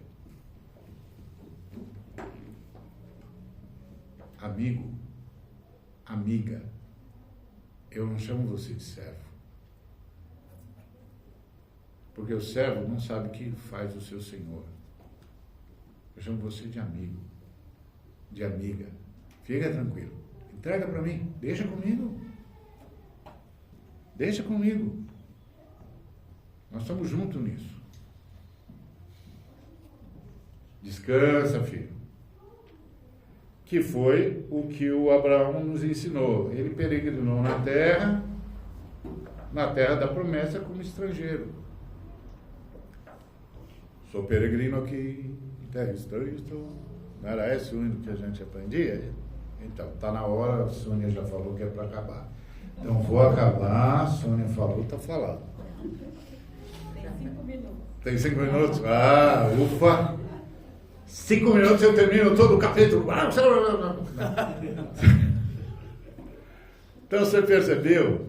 Amigo, amiga, eu não chamo você de servo. Porque o servo não sabe o que faz o seu senhor. Eu chamo você de amigo, de amiga. Fica tranquilo. Entrega para mim. Deixa comigo. Deixa comigo. Nós estamos juntos nisso. Descansa, filho. Que foi o que o Abraão nos ensinou. Ele peregrinou na terra da promessa como estrangeiro. Sou peregrino aqui, em terra estranha estou. Não era esse o hino que a gente aprendia? Então, está na hora, a Sônia já falou que é para acabar. Então, vou acabar, a Sônia falou, está falado. Tem 5 minutos. Tem 5 minutos? Ah, ufa! 5 minutos eu termino todo o capítulo. Então, você percebeu?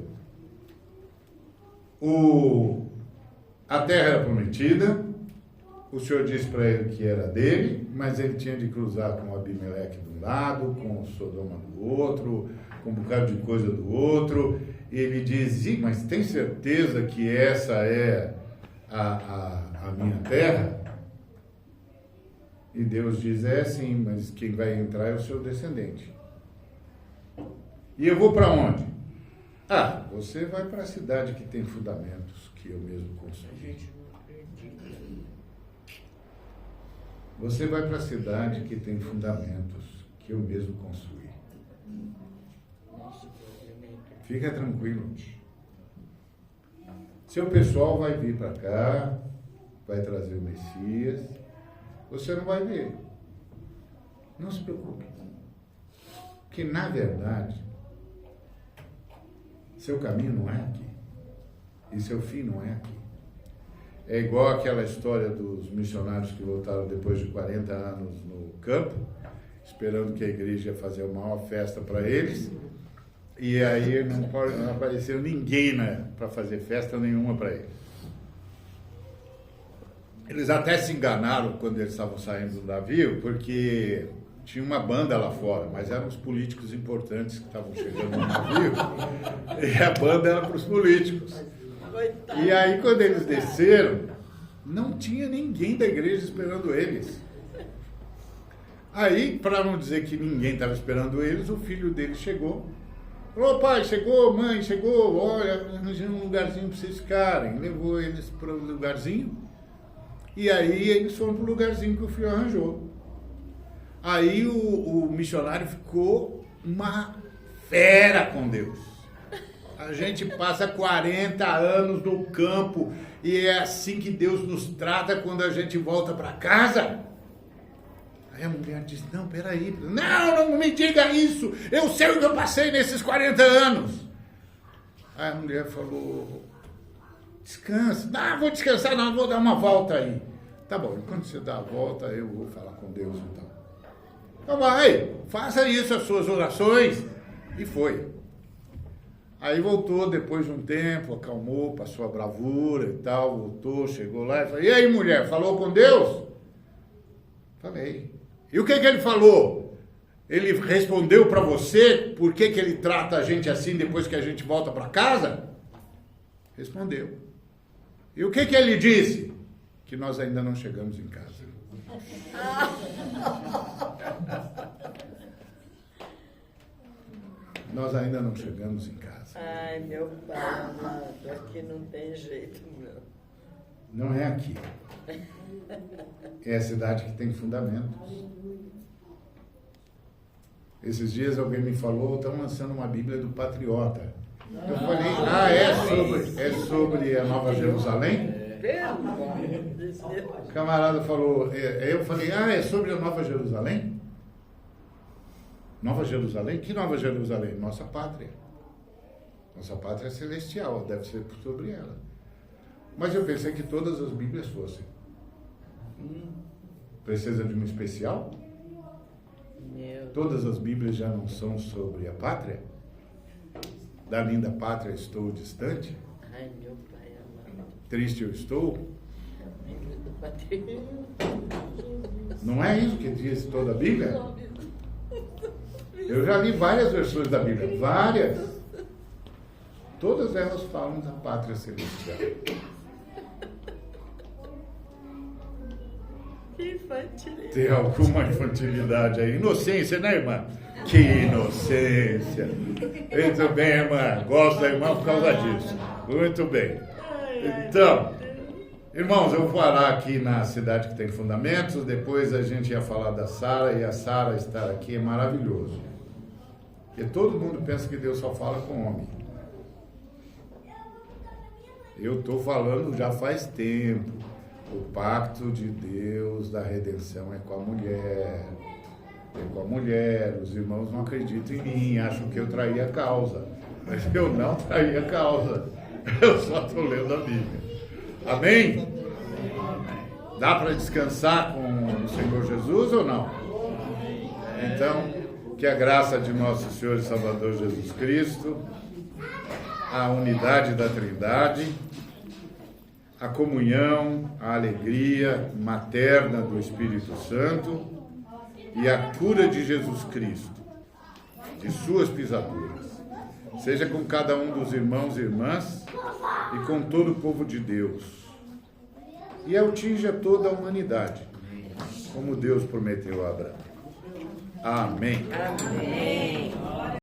A terra era prometida. O Senhor disse para ele que era dele, mas ele tinha de cruzar com Abimeleque de um lado, com Sodoma do outro, com um bocado de coisa do outro. E ele diz, mas tem certeza que essa é a minha terra? E Deus diz, sim, mas quem vai entrar é o seu descendente. E eu vou para onde? Você vai para a cidade que tem fundamentos, que eu mesmo construí. Você vai para a cidade que tem fundamentos, que eu mesmo construí. Fica tranquilo. Seu pessoal vai vir para cá, vai trazer o Messias. Você não vai ver. Não se preocupe. Porque, na verdade, seu caminho não é aqui. E seu fim não é aqui. É igual aquela história dos missionários que voltaram depois de 40 anos no campo, esperando que a igreja ia fazer uma maior festa para eles. E aí não apareceu ninguém para fazer festa nenhuma para eles. Eles até se enganaram quando eles estavam saindo do navio, porque tinha uma banda lá fora, mas eram os políticos importantes que estavam chegando no navio, e a banda era para os políticos. E aí, quando eles desceram, não tinha ninguém da igreja esperando eles. Aí, para não dizer que ninguém estava esperando eles, o filho dele chegou. Falou: pai, chegou, mãe, chegou, olha, arranjei um lugarzinho para vocês ficarem. Levou eles para o lugarzinho, e aí eles foram para o lugarzinho que o filho arranjou. Aí o missionário ficou uma fera com Deus. A gente passa 40 anos no campo e é assim que Deus nos trata quando a gente volta para casa. Aí a mulher disse: não, peraí, não me diga isso, eu sei o que eu passei nesses 40 anos. Aí a mulher falou: descansa. Não, vou descansar não, vou dar uma volta aí. Tá bom, quando você dá a volta eu vou falar com Deus então. Então vai, faça isso, as suas orações. E foi. Aí voltou depois de um tempo, acalmou, passou a bravura e tal, voltou, chegou lá e falou: e aí, mulher, falou com Deus? Falei. E o que ele falou? Ele respondeu para você por que ele trata a gente assim depois que a gente volta para casa? Respondeu. E o que ele disse? Que nós ainda não chegamos em casa. Nós ainda não chegamos em casa. Ai, meu pai amado, aqui não tem jeito, meu. Não é aqui. É a cidade que tem fundamentos. Esses dias alguém me falou: estão lançando uma Bíblia do Patriota. Eu falei: é sobre a Nova Jerusalém? O camarada falou, eu falei: é sobre a Nova Jerusalém? Nova Jerusalém? Que Nova Jerusalém? Nossa pátria. Nossa pátria é celestial, deve ser sobre ela. Mas eu pensei que todas as Bíblias fossem. Precisa de uma especial? Todas as Bíblias já não são sobre a pátria? Da linda pátria estou distante? Ai, meu pai amado. Triste eu estou? Não é isso que diz toda a Bíblia? Eu já li várias versões da Bíblia, várias. Todas elas falam da pátria celestial. Que infantilidade. Tem alguma infantilidade aí? Inocência, né, irmã? Que inocência. Muito bem, irmã. Gosto da irmã por causa disso. Muito bem. Então, irmãos, eu vou falar aqui na cidade que tem fundamentos. Depois a gente ia falar da Sara. E a Sara estar aqui é maravilhoso. Porque todo mundo pensa que Deus só fala com homem. Eu estou falando já faz tempo. O pacto de Deus da redenção é com a mulher. É com a mulher. Os irmãos não acreditam em mim, acham que eu traí a causa. Mas eu não traí a causa. Eu só estou lendo a Bíblia. Amém? Dá para descansar com o Senhor Jesus ou não? Então, que a graça de nosso Senhor e Salvador Jesus Cristo, a unidade da Trindade, a comunhão, a alegria materna do Espírito Santo e a cura de Jesus Cristo, de suas pisaduras, seja com cada um dos irmãos e irmãs e com todo o povo de Deus, e atinja toda a humanidade, como Deus prometeu a Abraão. Amém. Amém.